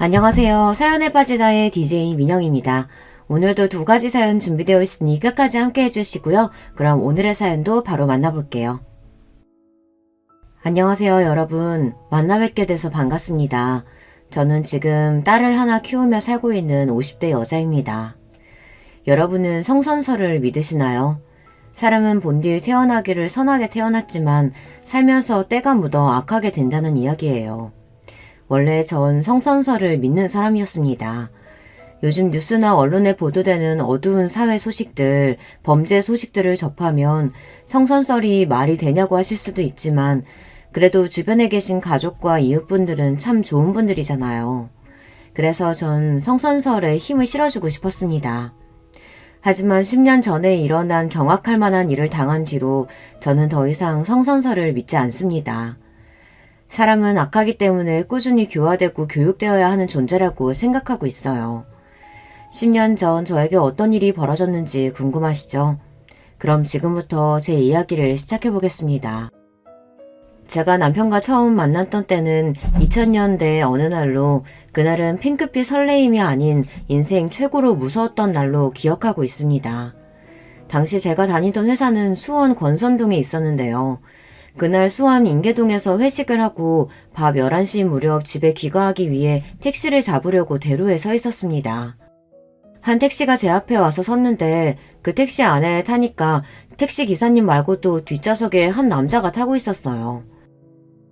안녕하세요. 사연에 빠지다의 DJ 민영입니다. 오늘도 두 가지 사연 준비되어 있으니 끝까지 함께 해주시고요. 그럼 오늘의 사연도 바로 만나볼게요. 안녕하세요, 여러분. 만나 뵙게 돼서 반갑습니다. 저는 지금 딸을 하나 키우며 살고 있는 50대 여자입니다. 여러분은 성선설을 믿으시나요? 사람은 본디 태어나기를 선하게 태어났지만 살면서 때가 묻어 악하게 된다는 이야기예요. 원래 전 성선설을 믿는 사람이었습니다. 요즘 뉴스나 언론에 보도되는 어두운 사회 소식들, 범죄 소식들을 접하면 성선설이 말이 되냐고 하실 수도 있지만 그래도 주변에 계신 가족과 이웃분들은 참 좋은 분들이잖아요. 그래서 전 성선설에 힘을 실어주고 싶었습니다. 하지만 10년 전에 일어난 경악할 만한 일을 당한 뒤로 저는 더 이상 성선설을 믿지 않습니다. 사람은 악하기 때문에 꾸준히 교화되고 교육되어야 하는 존재라고 생각하고 있어요. 10년 전 저에게 어떤 일이 벌어졌는지 궁금하시죠? 그럼 지금부터 제 이야기를 시작해보겠습니다. 제가 남편과 처음 만났던 때는 2000년대 어느 날로 그날은 핑크빛 설레임이 아닌 인생 최고로 무서웠던 날로 기억하고 있습니다. 당시 제가 다니던 회사는 수원 권선동에 있었는데요. 그날 수원 인계동에서 회식을 하고 밤 11시 무렵 집에 귀가하기 위해 택시를 잡으려고 대로에 서 있었습니다. 한 택시가 제 앞에 와서 섰는데 그 택시 안에 타니까 택시 기사님 말고도 뒷좌석에 한 남자가 타고 있었어요.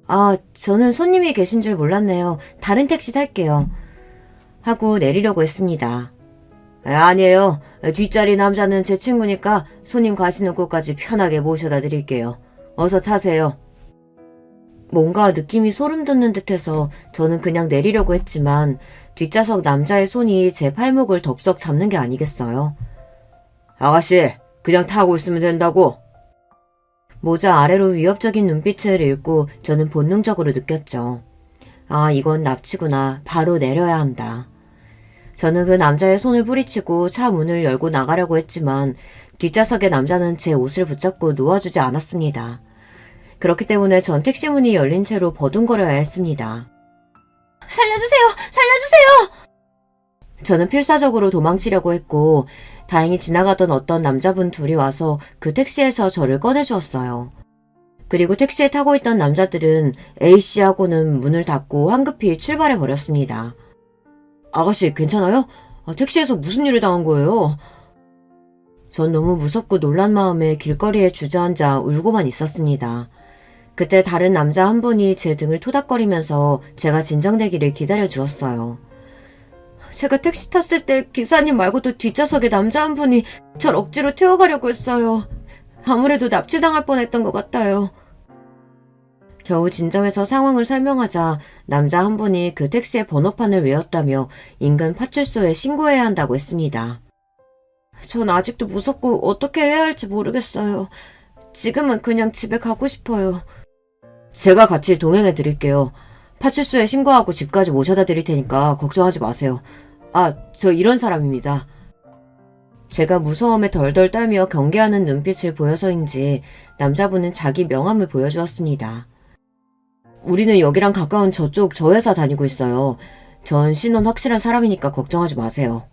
아, 저는 손님이 계신 줄 몰랐네요. 다른 택시 탈게요. 하고 내리려고 했습니다. 아니에요. 뒷자리 남자는 제 친구니까 손님 가시는 곳까지 편하게 모셔다 드릴게요. 어서 타세요. 뭔가 느낌이 소름 돋는 듯해서 저는 그냥 내리려고 했지만 뒷좌석 남자의 손이 제 팔목을 덥석 잡는 게 아니겠어요? 아가씨, 그냥 타고 있으면 된다고. 모자 아래로 위협적인 눈빛을 읽고 저는 본능적으로 느꼈죠. 아, 이건 납치구나. 바로 내려야 한다. 저는 그 남자의 손을 뿌리치고 차 문을 열고 나가려고 했지만 뒷좌석의 남자는 제 옷을 붙잡고 놓아주지 않았습니다. 그렇기 때문에 전 택시 문이 열린 채로 버둥거려야 했습니다. 살려주세요! 살려주세요! 저는 필사적으로 도망치려고 했고 다행히 지나가던 어떤 남자분 둘이 와서 그 택시에서 저를 꺼내주었어요. 그리고 택시에 타고 있던 남자들은 A씨 하고는 문을 닫고 황급히 출발해버렸습니다. 아가씨 괜찮아요? 택시에서 무슨 일을 당한 거예요? 전 너무 무섭고 놀란 마음에 길거리에 주저앉아 울고만 있었습니다. 그때 다른 남자 한 분이 제 등을 토닥거리면서 제가 진정되기를 기다려 주었어요. 제가 택시 탔을 때 기사님 말고도 뒷좌석에 남자 한 분이 절 억지로 태워가려고 했어요. 아무래도 납치당할 뻔했던 것 같아요. 겨우 진정해서 상황을 설명하자 남자 한 분이 그 택시의 번호판을 외웠다며 인근 파출소에 신고해야 한다고 했습니다. 전 아직도 무섭고 어떻게 해야 할지 모르겠어요. 지금은 그냥 집에 가고 싶어요. 제가 같이 동행해 드릴게요. 파출소에 신고하고 집까지 모셔다 드릴 테니까 걱정하지 마세요. 아, 저 이런 사람입니다. 제가 무서움에 덜덜 떨며 경계하는 눈빛을 보여서인지 남자분은 자기 명함을 보여주었습니다. 우리는 여기랑 가까운 저쪽 저 회사 다니고 있어요. 전 신원 확실한 사람이니까 걱정하지 마세요.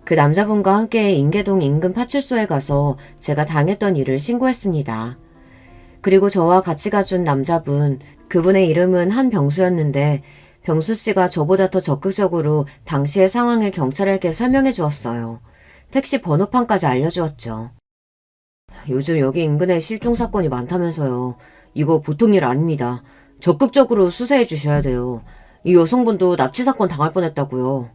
그 남자분과 함께 인계동 인근 파출소에 가서 제가 당했던 일을 신고했습니다. 그리고 저와 같이 가준 남자분, 그분의 이름은 한병수였는데 병수씨가 저보다 더 적극적으로 당시의 상황을 경찰에게 설명해 주었어요. 택시 번호판까지 알려주었죠. 요즘 여기 인근에 실종 사건이 많다면서요. 이거 보통 일 아닙니다. 적극적으로 수사해 주셔야 돼요. 이 여성분도 납치 사건 당할 뻔했다고요.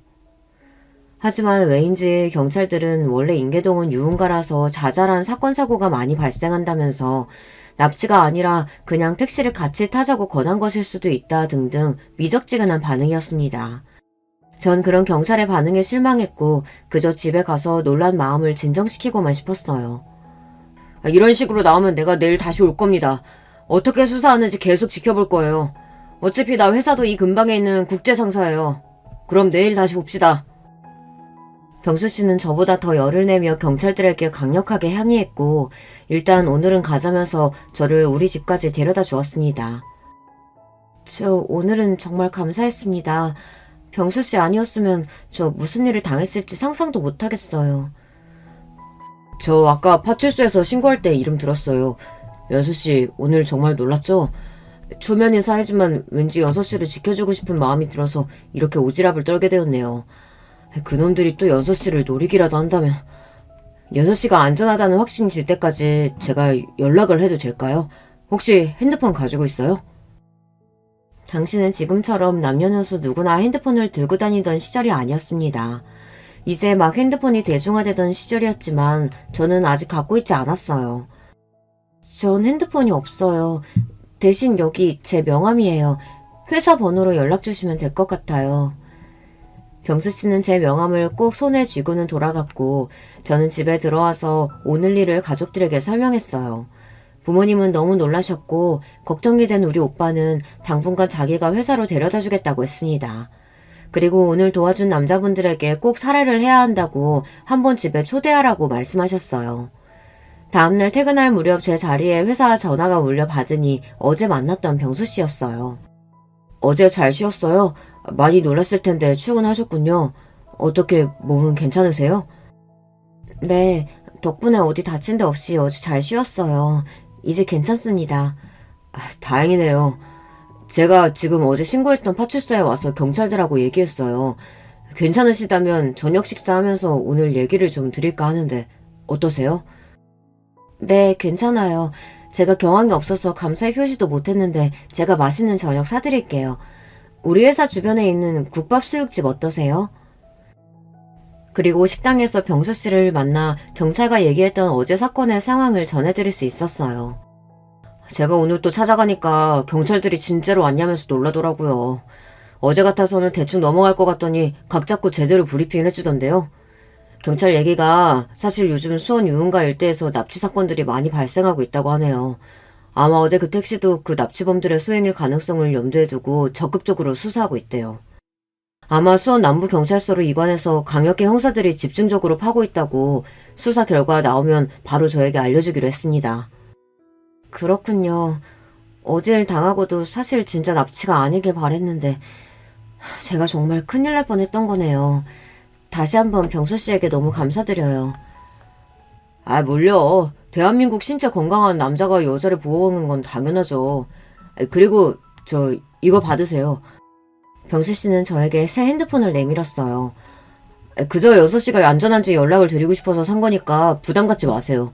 하지만 왜인지 경찰들은 원래 인계동은 유흥가라서 자잘한 사건 사고가 많이 발생한다면서 납치가 아니라 그냥 택시를 같이 타자고 권한 것일 수도 있다 등등 미적지근한 반응이었습니다. 전 그런 경찰의 반응에 실망했고 그저 집에 가서 놀란 마음을 진정시키고만 싶었어요. 이런 식으로 나오면 내가 내일 다시 올 겁니다. 어떻게 수사하는지 계속 지켜볼 거예요. 어차피 나 회사도 이 근방에 있는 국제 상사예요. 그럼 내일 다시 봅시다. 병수씨는 저보다 더 열을 내며 경찰들에게 강력하게 항의했고 일단 오늘은 가자면서 저를 우리 집까지 데려다 주었습니다. 저 오늘은 정말 감사했습니다. 병수 씨 아니었으면 저 무슨 일을 당했을지 상상도 못하겠어요. 저 아까 파출소에서 신고할 때 이름 들었어요. 연수 씨 오늘 정말 놀랐죠? 초면인 사이지만 왠지 연서 씨를 지켜주고 싶은 마음이 들어서 이렇게 오지랖을 떨게 되었네요. 그놈들이 또 연서 씨를 노리기라도 한다면 연서 씨가 안전하다는 확신이 들 때까지 제가 연락을 해도 될까요? 혹시 핸드폰 가지고 있어요? 당신은 지금처럼 남녀노소 누구나 핸드폰을 들고 다니던 시절이 아니었습니다. 이제 막 핸드폰이 대중화되던 시절이었지만 저는 아직 갖고 있지 않았어요. 전 핸드폰이 없어요. 대신 여기 제 명함이에요. 회사 번호로 연락 주시면 될 것 같아요. 병수 씨는 제 명함을 꼭 손에 쥐고는 돌아갔고 저는 집에 들어와서 오늘 일을 가족들에게 설명했어요. 부모님은 너무 놀라셨고 걱정이 된 우리 오빠는 당분간 자기가 회사로 데려다 주겠다고 했습니다. 그리고 오늘 도와준 남자분들에게 꼭 사례를 해야 한다고 한번 집에 초대하라고 말씀하셨어요. 다음날 퇴근할 무렵 제 자리에 회사 전화가 울려 받으니 어제 만났던 병수 씨였어요. 어제 잘 쉬었어요? 많이 놀랐을 텐데 출근하셨군요. 어떻게 몸은 괜찮으세요? 네, 덕분에 어디 다친 데 없이 어제 잘 쉬었어요. 이제 괜찮습니다. 다행이네요. 제가 지금 어제 신고했던 파출소에 와서 경찰들하고 얘기했어요. 괜찮으시다면 저녁 식사하면서 오늘 얘기를 좀 드릴까 하는데 어떠세요? 네, 괜찮아요. 제가 경황이 없어서 감사의 표시도 못했는데 제가 맛있는 저녁 사드릴게요. 우리 회사 주변에 있는 국밥 수육집 어떠세요? 그리고 식당에서 병수 씨를 만나 경찰과 얘기했던 어제 사건의 상황을 전해드릴 수 있었어요. 제가 오늘 또 찾아가니까 경찰들이 진짜로 왔냐면서 놀라더라고요. 어제 같아서는 대충 넘어갈 것 같더니 각 잡고 제대로 브리핑을 해주던데요. 경찰 얘기가 사실 요즘 수원 유흥가 일대에서 납치 사건들이 많이 발생하고 있다고 하네요. 아마 어제 그 택시도 그 납치범들의 소행일 가능성을 염두에 두고 적극적으로 수사하고 있대요. 아마 수원 남부경찰서로 이관해서 강력계 형사들이 집중적으로 파고 있다고 수사 결과 나오면 바로 저에게 알려주기로 했습니다. 그렇군요. 어제 일 당하고도 사실 진짜 납치가 아니길 바랬는데 제가 정말 큰일 날 뻔했던 거네요. 다시 한번 병수 씨에게 너무 감사드려요. 뭘요. 대한민국 신체 건강한 남자가 여자를 보호하는 건 당연하죠. 그리고 이거 받으세요. 병수 씨는 저에게 새 핸드폰을 내밀었어요. 그저 여섯 씨가 안전한지 연락을 드리고 싶어서 산 거니까 부담 갖지 마세요.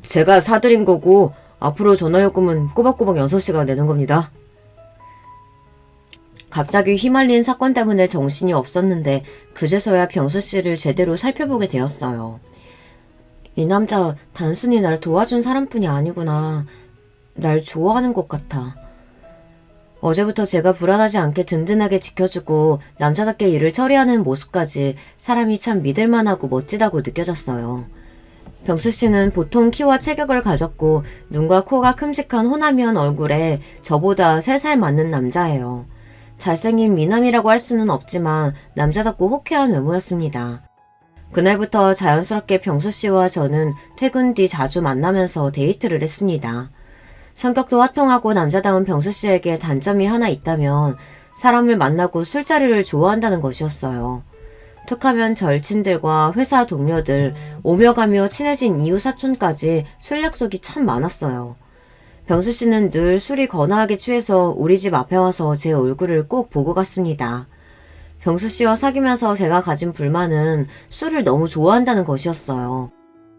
제가 사드린 거고 앞으로 전화요금은 꼬박꼬박 여섯 씨가 내는 겁니다. 갑자기 휘말린 사건 때문에 정신이 없었는데 그제서야 병수 씨를 제대로 살펴보게 되었어요. 이 남자 단순히 날 도와준 사람뿐이 아니구나. 날 좋아하는 것 같아. 어제부터 제가 불안하지 않게 든든하게 지켜주고 남자답게 일을 처리하는 모습까지 사람이 참 믿을만하고 멋지다고 느껴졌어요. 병수 씨는 보통 키와 체격을 가졌고 눈과 코가 큼직한 호남이한 얼굴에 저보다 3살 많은 남자예요. 잘생긴 미남이라고 할 수는 없지만 남자답고 호쾌한 외모였습니다. 그날부터 자연스럽게 병수 씨와 저는 퇴근 뒤 자주 만나면서 데이트를 했습니다. 성격도 화통하고 남자다운 병수 씨에게 단점이 하나 있다면 사람을 만나고 술자리를 좋아한다는 것이었어요. 툭하면 절친들과 회사 동료들, 오며 가며 친해진 이웃 사촌까지 술 약속이 참 많았어요. 병수 씨는 늘 술이 거나하게 취해서 우리 집 앞에 와서 제 얼굴을 꼭 보고 갔습니다. 병수 씨와 사귀면서 제가 가진 불만은 술을 너무 좋아한다는 것이었어요.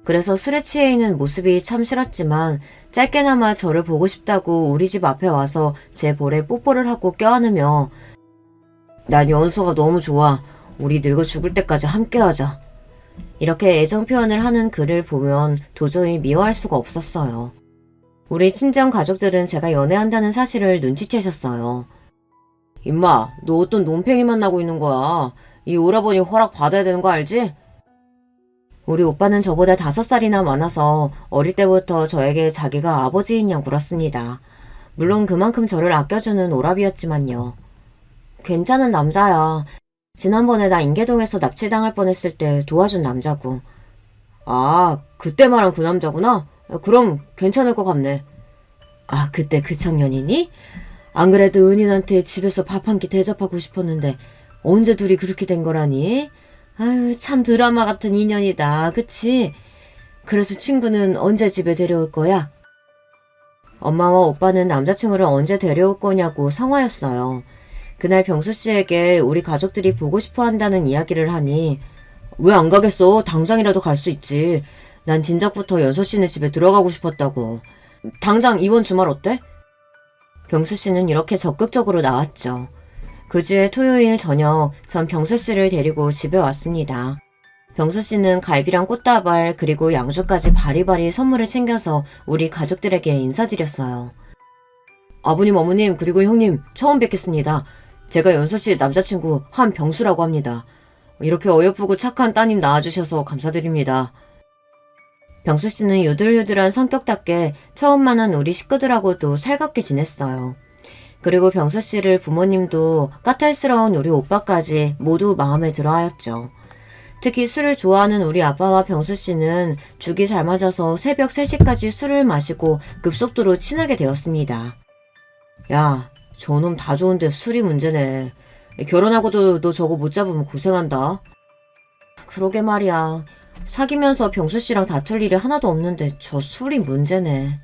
그래서 술에 취해 있는 모습이 참 싫었지만 짧게나마 저를 보고 싶다고 우리 집 앞에 와서 제 볼에 뽀뽀를 하고 껴안으며 난 연수가 너무 좋아. 우리 늙어 죽을 때까지 함께하자. 이렇게 애정 표현을 하는 그를 보면 도저히 미워할 수가 없었어요. 우리 친정 가족들은 제가 연애한다는 사실을 눈치채셨어요. 임마, 너 어떤 논팽이 만나고 있는 거야. 이 오라버니 허락 받아야 되는 거 알지? 우리 오빠는 저보다 5살이나 많아서 어릴 때부터 저에게 자기가 아버지인 양 굴었습니다. 물론 그만큼 저를 아껴주는 오라비였지만요. 괜찮은 남자야. 지난번에 나 인계동에서 납치당할 뻔했을 때 도와준 남자고. 아, 그때 말한 그 남자구나? 그럼 괜찮을 것 같네. 아, 그때 그 청년이니? 안 그래도 은인한테 집에서 밥 한 끼 대접하고 싶었는데 언제 둘이 그렇게 된 거라니? 아유, 참 드라마 같은 인연이다. 그치? 그래서 친구는 언제 집에 데려올 거야? 엄마와 오빠는 남자친구를 언제 데려올 거냐고 성화였어요. 그날 병수 씨에게 우리 가족들이 보고 싶어 한다는 이야기를 하니 왜 안 가겠어? 당장이라도 갈 수 있지. 난 진작부터 연서 씨네 집에 들어가고 싶었다고. 당장 이번 주말 어때? 병수 씨는 이렇게 적극적으로 나왔죠. 그 주의 토요일 저녁 전 병수 씨를 데리고 집에 왔습니다. 병수 씨는 갈비랑 꽃다발 그리고 양주까지 바리바리 선물을 챙겨서 우리 가족들에게 인사드렸어요. 아버님, 어머님, 그리고 형님 처음 뵙겠습니다. 제가 연서 씨 남자친구 한병수라고 합니다. 이렇게 어여쁘고 착한 따님 낳아주셔서 감사드립니다. 병수 씨는 유들유들한 성격답게 처음 만난 우리 식구들하고도 살갑게 지냈어요. 그리고 병수 씨를 부모님도 까탈스러운 우리 오빠까지 모두 마음에 들어하였죠. 특히 술을 좋아하는 우리 아빠와 병수 씨는 죽이 잘 맞아서 새벽 3시까지 술을 마시고 급속도로 친하게 되었습니다. 야, 저놈 다 좋은데 술이 문제네. 결혼하고도 너 저거 못 잡으면 고생한다. 그러게 말이야. 사귀면서 병수 씨랑 다툴 일이 하나도 없는데 저 술이 문제네.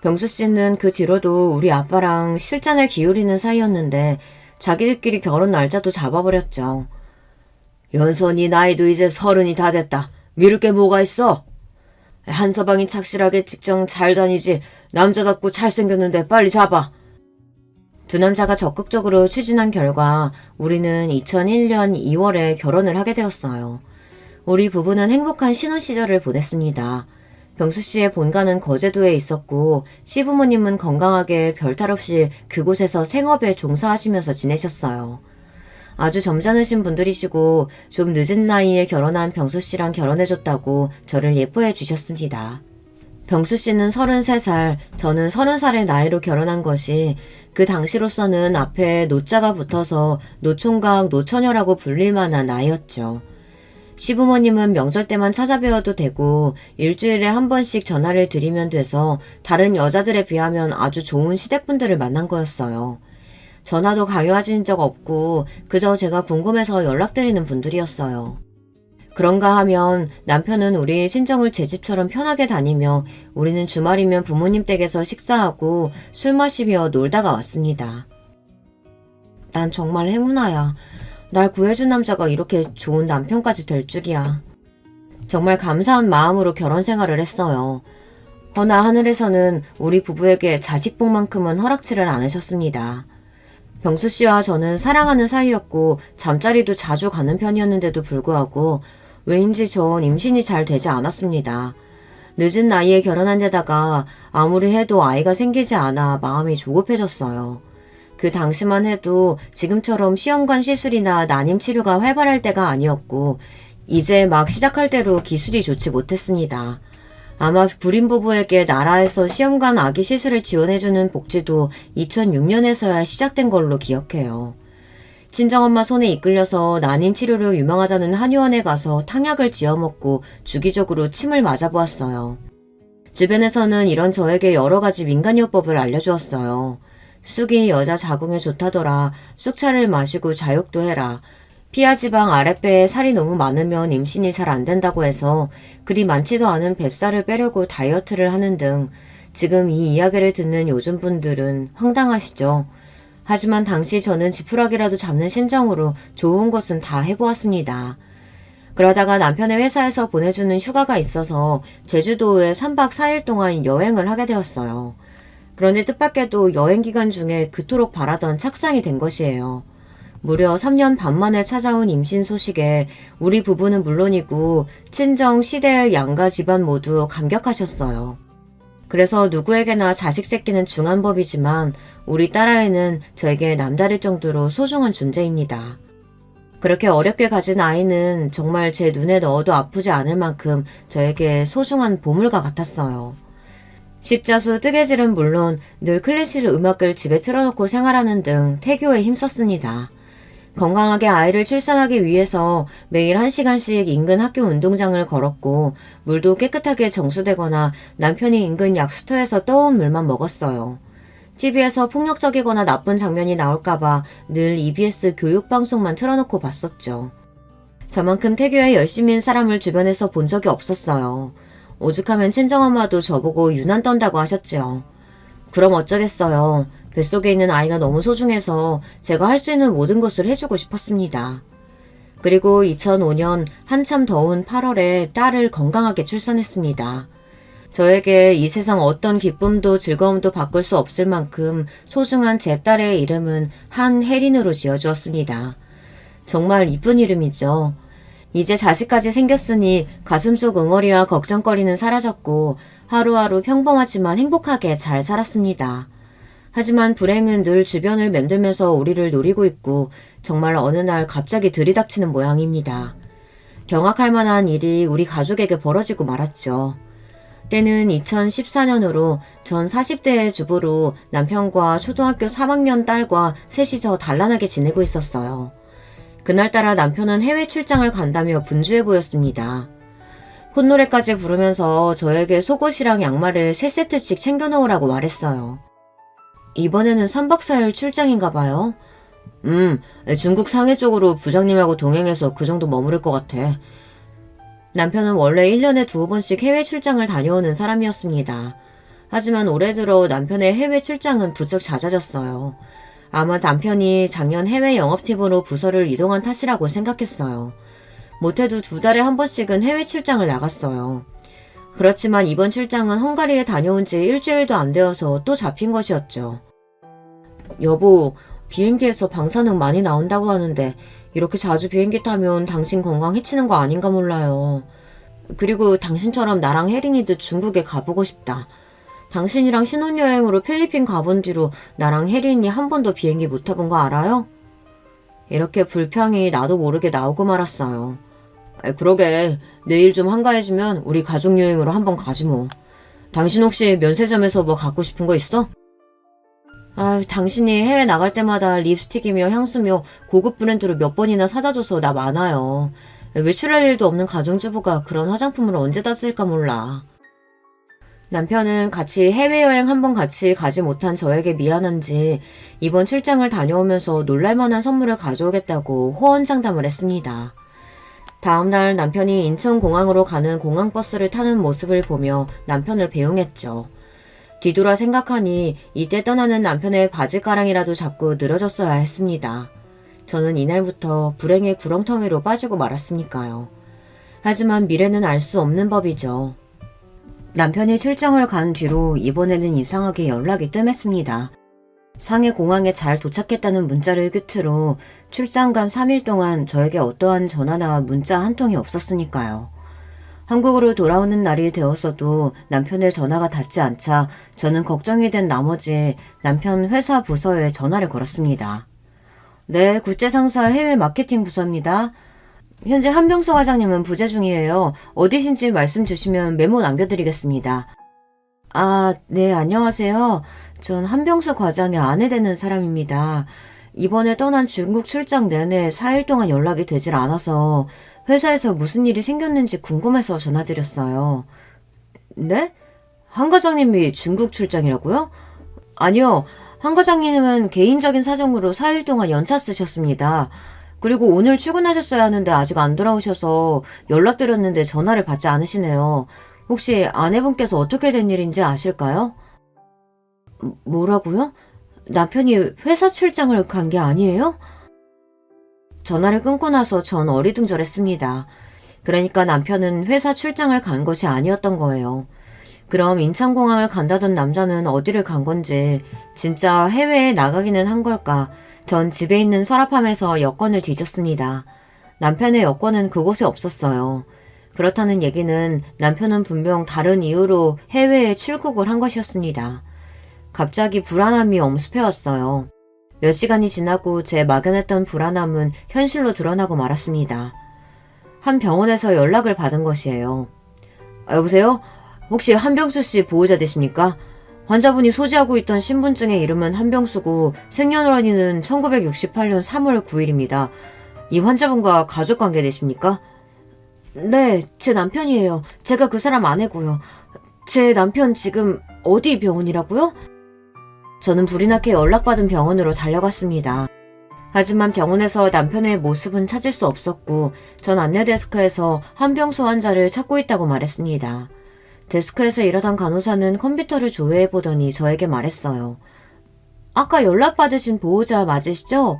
병수 씨는 그 뒤로도 우리 아빠랑 술잔을 기울이는 사이였는데 자기들끼리 결혼 날짜도 잡아버렸죠. 연선이 나이도 이제 30이 다 됐다. 미룰 게 뭐가 있어? 한서방이 착실하게 직장 잘 다니지. 남자답고 잘생겼는데 빨리 잡아. 두 남자가 적극적으로 추진한 결과 우리는 2001년 2월에 결혼을 하게 되었어요. 우리 부부는 행복한 신혼 시절을 보냈습니다. 병수 씨의 본가는 거제도에 있었고 시부모님은 건강하게 별탈 없이 그곳에서 생업에 종사하시면서 지내셨어요. 아주 점잖으신 분들이시고 좀 늦은 나이에 결혼한 병수 씨랑 결혼해줬다고 저를 예뻐해 주셨습니다. 병수 씨는 33살, 저는 30살의 나이로 결혼한 것이 그 당시로서는 앞에 노자가 붙어서 노총각, 노처녀라고 불릴 만한 나이였죠. 시부모님은 명절 때만 찾아뵈어도 되고 일주일에 한 번씩 전화를 드리면 돼서 다른 여자들에 비하면 아주 좋은 시댁분들을 만난 거였어요. 전화도 강요하신 적 없고 그저 제가 궁금해서 연락드리는 분들이었어요. 그런가 하면 남편은 우리 친정을 제 집처럼 편하게 다니며 우리는 주말이면 부모님 댁에서 식사하고 술 마시며 놀다가 왔습니다. 난 정말 행운아야. 날 구해준 남자가 이렇게 좋은 남편까지 될 줄이야. 정말 감사한 마음으로 결혼 생활을 했어요. 허나 하늘에서는 우리 부부에게 자식복만큼은 허락치를 않으셨습니다. 병수 씨와 저는 사랑하는 사이였고 잠자리도 자주 가는 편이었는데도 불구하고 왜인지 전 임신이 잘 되지 않았습니다. 늦은 나이에 결혼한 데다가 아무리 해도 아이가 생기지 않아 마음이 조급해졌어요. 그 당시만 해도 지금처럼 시험관 시술이나 난임 치료가 활발할 때가 아니었고 이제 막 시작할 대로 기술이 좋지 못했습니다. 아마 불임 부부에게 나라에서 시험관 아기 시술을 지원해주는 복지도 2006년에서야 시작된 걸로 기억해요. 친정엄마 손에 이끌려서 난임 치료로 유명하다는 한의원에 가서 탕약을 지어먹고 주기적으로 침을 맞아보았어요. 주변에서는 이런 저에게 여러 가지 민간요법을 알려주었어요. 쑥이 여자 자궁에 좋다더라. 쑥차를 마시고 자욕도 해라. 피하지방 아랫배에 살이 너무 많으면 임신이 잘 안 된다고 해서 그리 많지도 않은 뱃살을 빼려고 다이어트를 하는 등 지금 이 이야기를 듣는 요즘 분들은 황당하시죠. 하지만 당시 저는 지푸라기라도 잡는 심정으로 좋은 것은 다 해보았습니다. 그러다가 남편의 회사에서 보내주는 휴가가 있어서 제주도에 3박 4일 동안 여행을 하게 되었어요. 그런데 뜻밖에도 여행 기간 중에 그토록 바라던 착상이 된 것이에요. 무려 3년 반 만에 찾아온 임신 소식에 우리 부부는 물론이고 친정, 시댁, 양가 집안 모두 감격하셨어요. 그래서 누구에게나 자식 새끼는 중한 법이지만 우리 딸아이는 저에게 남다를 정도로 소중한 존재입니다. 그렇게 어렵게 가진 아이는 정말 제 눈에 넣어도 아프지 않을 만큼 저에게 소중한 보물과 같았어요. 십자수 뜨개질은 물론 늘 클래식 음악을 집에 틀어놓고 생활하는 등 태교에 힘썼습니다. 건강하게 아이를 출산하기 위해서 매일 1시간씩 인근 학교 운동장을 걸었고 물도 깨끗하게 정수되거나 남편이 인근 약수터에서 떠온 물만 먹었어요. TV에서 폭력적이거나 나쁜 장면이 나올까봐 늘 EBS 교육방송만 틀어놓고 봤었죠. 저만큼 태교에 열심인 사람을 주변에서 본 적이 없었어요. 오죽하면 친정엄마도 저보고 유난 떤다고 하셨죠. 그럼 어쩌겠어요. 뱃속에 있는 아이가 너무 소중해서 제가 할 수 있는 모든 것을 해주고 싶었습니다. 그리고 2005년 한참 더운 8월에 딸을 건강하게 출산했습니다. 저에게 이 세상 어떤 기쁨도 즐거움도 바꿀 수 없을 만큼 소중한 제 딸의 이름은 한혜린으로 지어주었습니다. 정말 이쁜 이름이죠. 이제 자식까지 생겼으니 가슴속 응어리와 걱정거리는 사라졌고 하루하루 평범하지만 행복하게 잘 살았습니다. 하지만 불행은 늘 주변을 맴돌면서 우리를 노리고 있고 정말 어느 날 갑자기 들이닥치는 모양입니다. 경악할 만한 일이 우리 가족에게 벌어지고 말았죠. 때는 2014년으로 전 40대의 주부로 남편과 초등학교 3학년 딸과 셋이서 단란하게 지내고 있었어요. 그날따라 남편은 해외 출장을 간다며 분주해 보였습니다. 콧노래까지 부르면서 저에게 속옷이랑 양말을 3세트씩 챙겨놓으라고 말했어요. 이번에는 3박 4일 출장인가 봐요. 중국 상해 쪽으로 부장님하고 동행해서 그 정도 머무를 것 같아. 남편은 원래 1년에 2번씩 해외 출장을 다녀오는 사람이었습니다. 하지만 올해 들어 남편의 해외 출장은 부쩍 잦아졌어요. 아마 남편이 작년 해외 영업팀으로 부서를 이동한 탓이라고 생각했어요. 못해도 2달에 한 번씩은 해외 출장을 나갔어요. 그렇지만 이번 출장은 헝가리에 다녀온 지 일주일도 안 되어서 또 잡힌 것이었죠. 여보, 비행기에서 방사능 많이 나온다고 하는데 이렇게 자주 비행기 타면 당신 건강 해치는 거 아닌가 몰라요. 그리고 당신처럼 나랑 혜린이도 중국에 가보고 싶다. 당신이랑 신혼여행으로 필리핀 가본 뒤로 나랑 혜린이 한 번도 비행기 못 타본 거 알아요? 이렇게 불평이 나도 모르게 나오고 말았어요. 그러게, 내일 좀 한가해지면 우리 가족여행으로 한번 가지 뭐. 당신 혹시 면세점에서 뭐 갖고 싶은 거 있어? 당신이 해외 나갈 때마다 립스틱이며 향수며 고급 브랜드로 몇 번이나 사다 줘서 나 많아요. 외출할 일도 없는 가정주부가 그런 화장품을 언제 다 쓸까 몰라. 남편은 같이 해외여행 한번 같이 가지 못한 저에게 미안한지 이번 출장을 다녀오면서 놀랄만한 선물을 가져오겠다고 호언장담을 했습니다. 다음날 남편이 인천공항으로 가는 공항버스를 타는 모습을 보며 남편을 배웅했죠. 뒤돌아 생각하니 이때 떠나는 남편의 바지가랑이라도 잡고 늘어졌어야 했습니다. 저는 이날부터 불행의 구렁텅이로 빠지고 말았으니까요. 하지만 미래는 알 수 없는 법이죠. 남편이 출장을 간 뒤로 이번에는 이상하게 연락이 뜸했습니다. 상해 공항에 잘 도착했다는 문자를 끝으로 출장 간 3일 동안 저에게 어떠한 전화나 문자 한 통이 없었으니까요. 한국으로 돌아오는 날이 되었어도 남편의 전화가 닿지 않자 저는 걱정이 된 나머지 남편 회사 부서에 전화를 걸었습니다. 네, 국제상사 해외 마케팅 부서입니다. 현재 한병수 과장님은 부재 중이에요. 어디신지 말씀 주시면 메모 남겨드리겠습니다. 네, 안녕하세요. 전 한병수 과장의 아내 되는 사람입니다. 이번에 떠난 중국 출장 내내 4일 동안 연락이 되질 않아서 회사에서 무슨 일이 생겼는지 궁금해서 전화드렸어요. 네? 한 과장님이 중국 출장이라고요? 아니요. 한 과장님은 개인적인 사정으로 4일 동안 연차 쓰셨습니다. 그리고 오늘 출근하셨어야 하는데 아직 안 돌아오셔서 연락드렸는데 전화를 받지 않으시네요. 혹시 아내분께서 어떻게 된 일인지 아실까요? 뭐라고요? 남편이 회사 출장을 간 게 아니에요? 전화를 끊고 나서 전 어리둥절했습니다. 그러니까 남편은 회사 출장을 간 것이 아니었던 거예요. 그럼 인천공항을 간다던 남자는 어디를 간 건지, 진짜 해외에 나가기는 한 걸까? 전 집에 있는 서랍함에서 여권을 뒤졌습니다. 남편의 여권은 그곳에 없었어요. 그렇다는 얘기는 남편은 분명 다른 이유로 해외에 출국을 한 것이었습니다. 갑자기 불안함이 엄습해왔어요. 몇 시간이 지나고 제 막연했던 불안함은 현실로 드러나고 말았습니다. 한 병원에서 연락을 받은 것이에요. 여보세요? 혹시 한병수 씨 보호자 되십니까? 환자분이 소지하고 있던 신분증의 이름은 한병수고 생년월일은 1968년 3월 9일입니다. 이 환자분과 가족관계 되십니까? 네, 제 남편이에요. 제가 그 사람 아내고요. 제 남편 지금 어디 병원이라고요? 저는 불이 나게 연락받은 병원으로 달려갔습니다. 하지만 병원에서 남편의 모습은 찾을 수 없었고 전 안내 데스크에서 한병수 환자를 찾고 있다고 말했습니다. 데스크에서 일하던 간호사는 컴퓨터를 조회해보더니 저에게 말했어요. 아까 연락받으신 보호자 맞으시죠?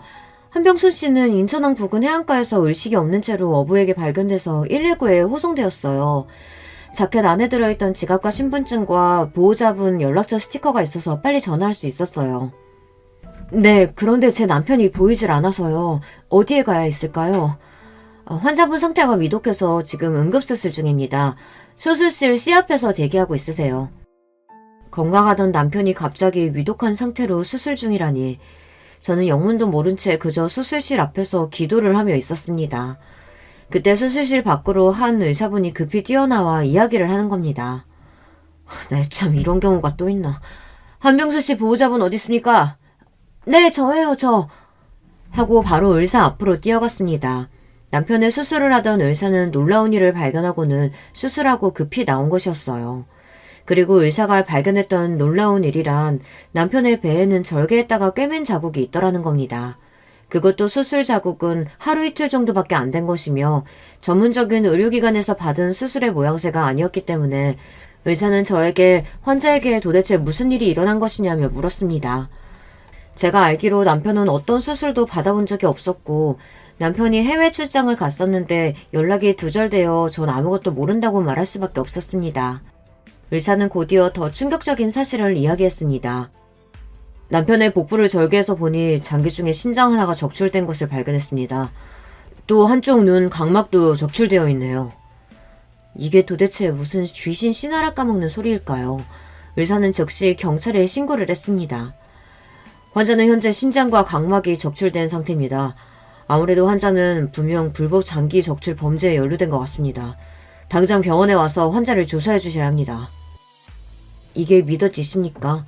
한병수 씨는 인천항 부근 해안가에서 의식이 없는 채로 어부에게 발견돼서 119에 호송되었어요. 자켓 안에 들어있던 지갑과 신분증과 보호자분 연락처 스티커가 있어서 빨리 전화할 수 있었어요. 네, 그런데 제 남편이 보이질 않아서요. 어디에 가야 있을까요? 환자분 상태가 위독해서 지금 응급수술 중입니다. 수술실 C 앞에서 대기하고 있으세요. 건강하던 남편이 갑자기 위독한 상태로 수술 중이라니. 저는 영문도 모른 채 그저 수술실 앞에서 기도를 하며 있었습니다. 그때 수술실 밖으로 한 의사분이 급히 뛰어나와 이야기를 하는 겁니다. 네, 참 이런 경우가 또 있나. 한병수 씨 보호자분 어디 있습니까? 네, 저예요, 저. 하고 바로 의사 앞으로 뛰어갔습니다. 남편의 수술을 하던 의사는 놀라운 일을 발견하고는 수술하고 급히 나온 것이었어요. 그리고 의사가 발견했던 놀라운 일이란 남편의 배에는 절개했다가 꿰맨 자국이 있더라는 겁니다. 그것도 수술 자국은 하루 이틀 정도밖에 안 된 것이며 전문적인 의료기관에서 받은 수술의 모양새가 아니었기 때문에 의사는 저에게 환자에게 도대체 무슨 일이 일어난 것이냐며 물었습니다. 제가 알기로 남편은 어떤 수술도 받아본 적이 없었고 남편이 해외 출장을 갔었는데 연락이 두절되어 전 아무것도 모른다고 말할 수밖에 없었습니다. 의사는 곧이어 더 충격적인 사실을 이야기했습니다. 남편의 복부를 절개해서 보니 장기 중에 신장 하나가 적출된 것을 발견했습니다. 또 한쪽 눈 각막도 적출되어 있네요. 이게 도대체 무슨 귀신 씨나라 까먹는 소리일까요? 의사는 즉시 경찰에 신고를 했습니다. 환자는 현재 신장과 각막이 적출된 상태입니다. 아무래도 환자는 분명 불법 장기 적출 범죄에 연루된 것 같습니다. 당장 병원에 와서 환자를 조사해 주셔야 합니다. 이게 믿어지십니까?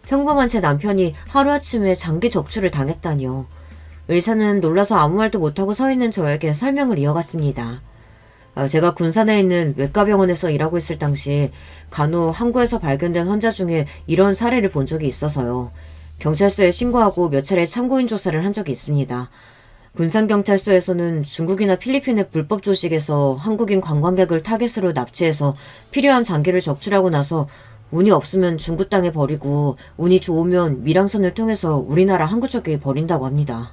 평범한 제 남편이 하루아침에 장기 적출을 당했다니요. 의사는 놀라서 아무 말도 못하고 서 있는 저에게 설명을 이어갔습니다. 제가 군산에 있는 외과병원에서 일하고 있을 당시 간혹 항구에서 발견된 환자 중에 이런 사례를 본 적이 있어서요. 경찰서에 신고하고 몇 차례 참고인 조사를 한 적이 있습니다. 군산경찰서에서는 중국이나 필리핀의 불법 조직에서 한국인 관광객을 타겟으로 납치해서 필요한 장기를 적출하고 나서 운이 없으면 중국 땅에 버리고 운이 좋으면 밀항선을 통해서 우리나라 항구 쪽에 버린다고 합니다.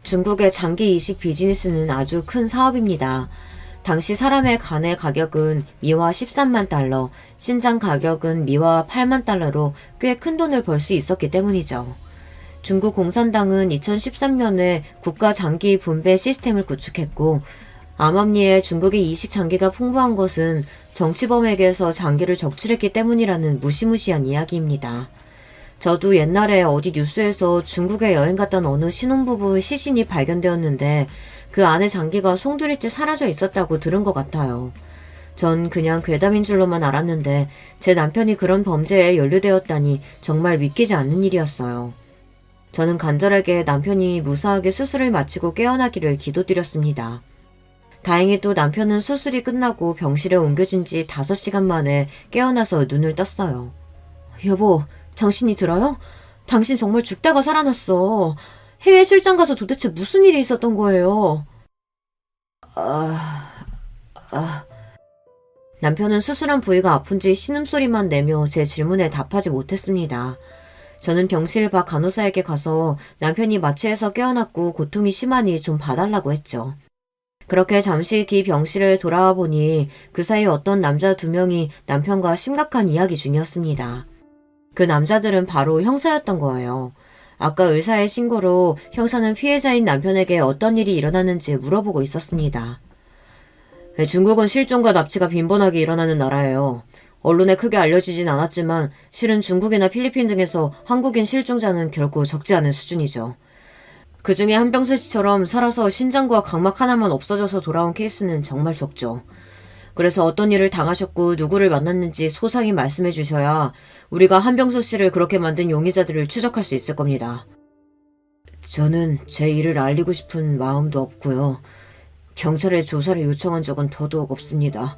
중국의 장기 이식 비즈니스는 아주 큰 사업입니다. 당시 사람의 간의 가격은 미화 13만 달러, 신장 가격은 미화 8만 달러로 꽤 큰 돈을 벌 수 있었기 때문이죠. 중국 공산당은 2013년에 국가 장기 분배 시스템을 구축했고 암암리에 중국의 이식 장기가 풍부한 것은 정치범에게서 장기를 적출했기 때문이라는 무시무시한 이야기입니다. 저도 옛날에 어디 뉴스에서 중국에 여행 갔던 어느 신혼부부의 시신이 발견되었는데 그 안에 장기가 송두리째 사라져 있었다고 들은 것 같아요. 전 그냥 괴담인 줄로만 알았는데 제 남편이 그런 범죄에 연루되었다니 정말 믿기지 않는 일이었어요. 저는 간절하게 남편이 무사하게 수술을 마치고 깨어나기를 기도드렸습니다. 다행히도 남편은 수술이 끝나고 병실에 옮겨진 지 5시간 만에 깨어나서 눈을 떴어요. 여보, 당신이 들어요? 당신 정말 죽다가 살아났어. 해외 출장 가서 도대체 무슨 일이 있었던 거예요? 남편은 수술한 부위가 아픈지 신음소리만 내며 제 질문에 답하지 못했습니다. 저는 병실 밖 간호사에게 가서 남편이 마취해서 깨어났고 고통이 심하니 좀 봐달라고 했죠. 그렇게 잠시 뒤 병실에 돌아와 보니 그 사이 어떤 남자 2명이 남편과 심각한 이야기 중이었습니다. 그 남자들은 바로 형사였던 거예요. 아까 의사의 신고로 형사는 피해자인 남편에게 어떤 일이 일어났는지 물어보고 있었습니다. 중국은 실종과 납치가 빈번하게 일어나는 나라예요. 언론에 크게 알려지진 않았지만 실은 중국이나 필리핀 등에서 한국인 실종자는 결코 적지 않은 수준이죠. 그 중에 한병수 씨처럼 살아서 신장과 각막 하나만 없어져서 돌아온 케이스는 정말 적죠. 그래서 어떤 일을 당하셨고 누구를 만났는지 소상히 말씀해 주셔야 우리가 한병수 씨를 그렇게 만든 용의자들을 추적할 수 있을 겁니다. 저는 제 일을 알리고 싶은 마음도 없고요. 경찰에 조사를 요청한 적은 더더욱 없습니다.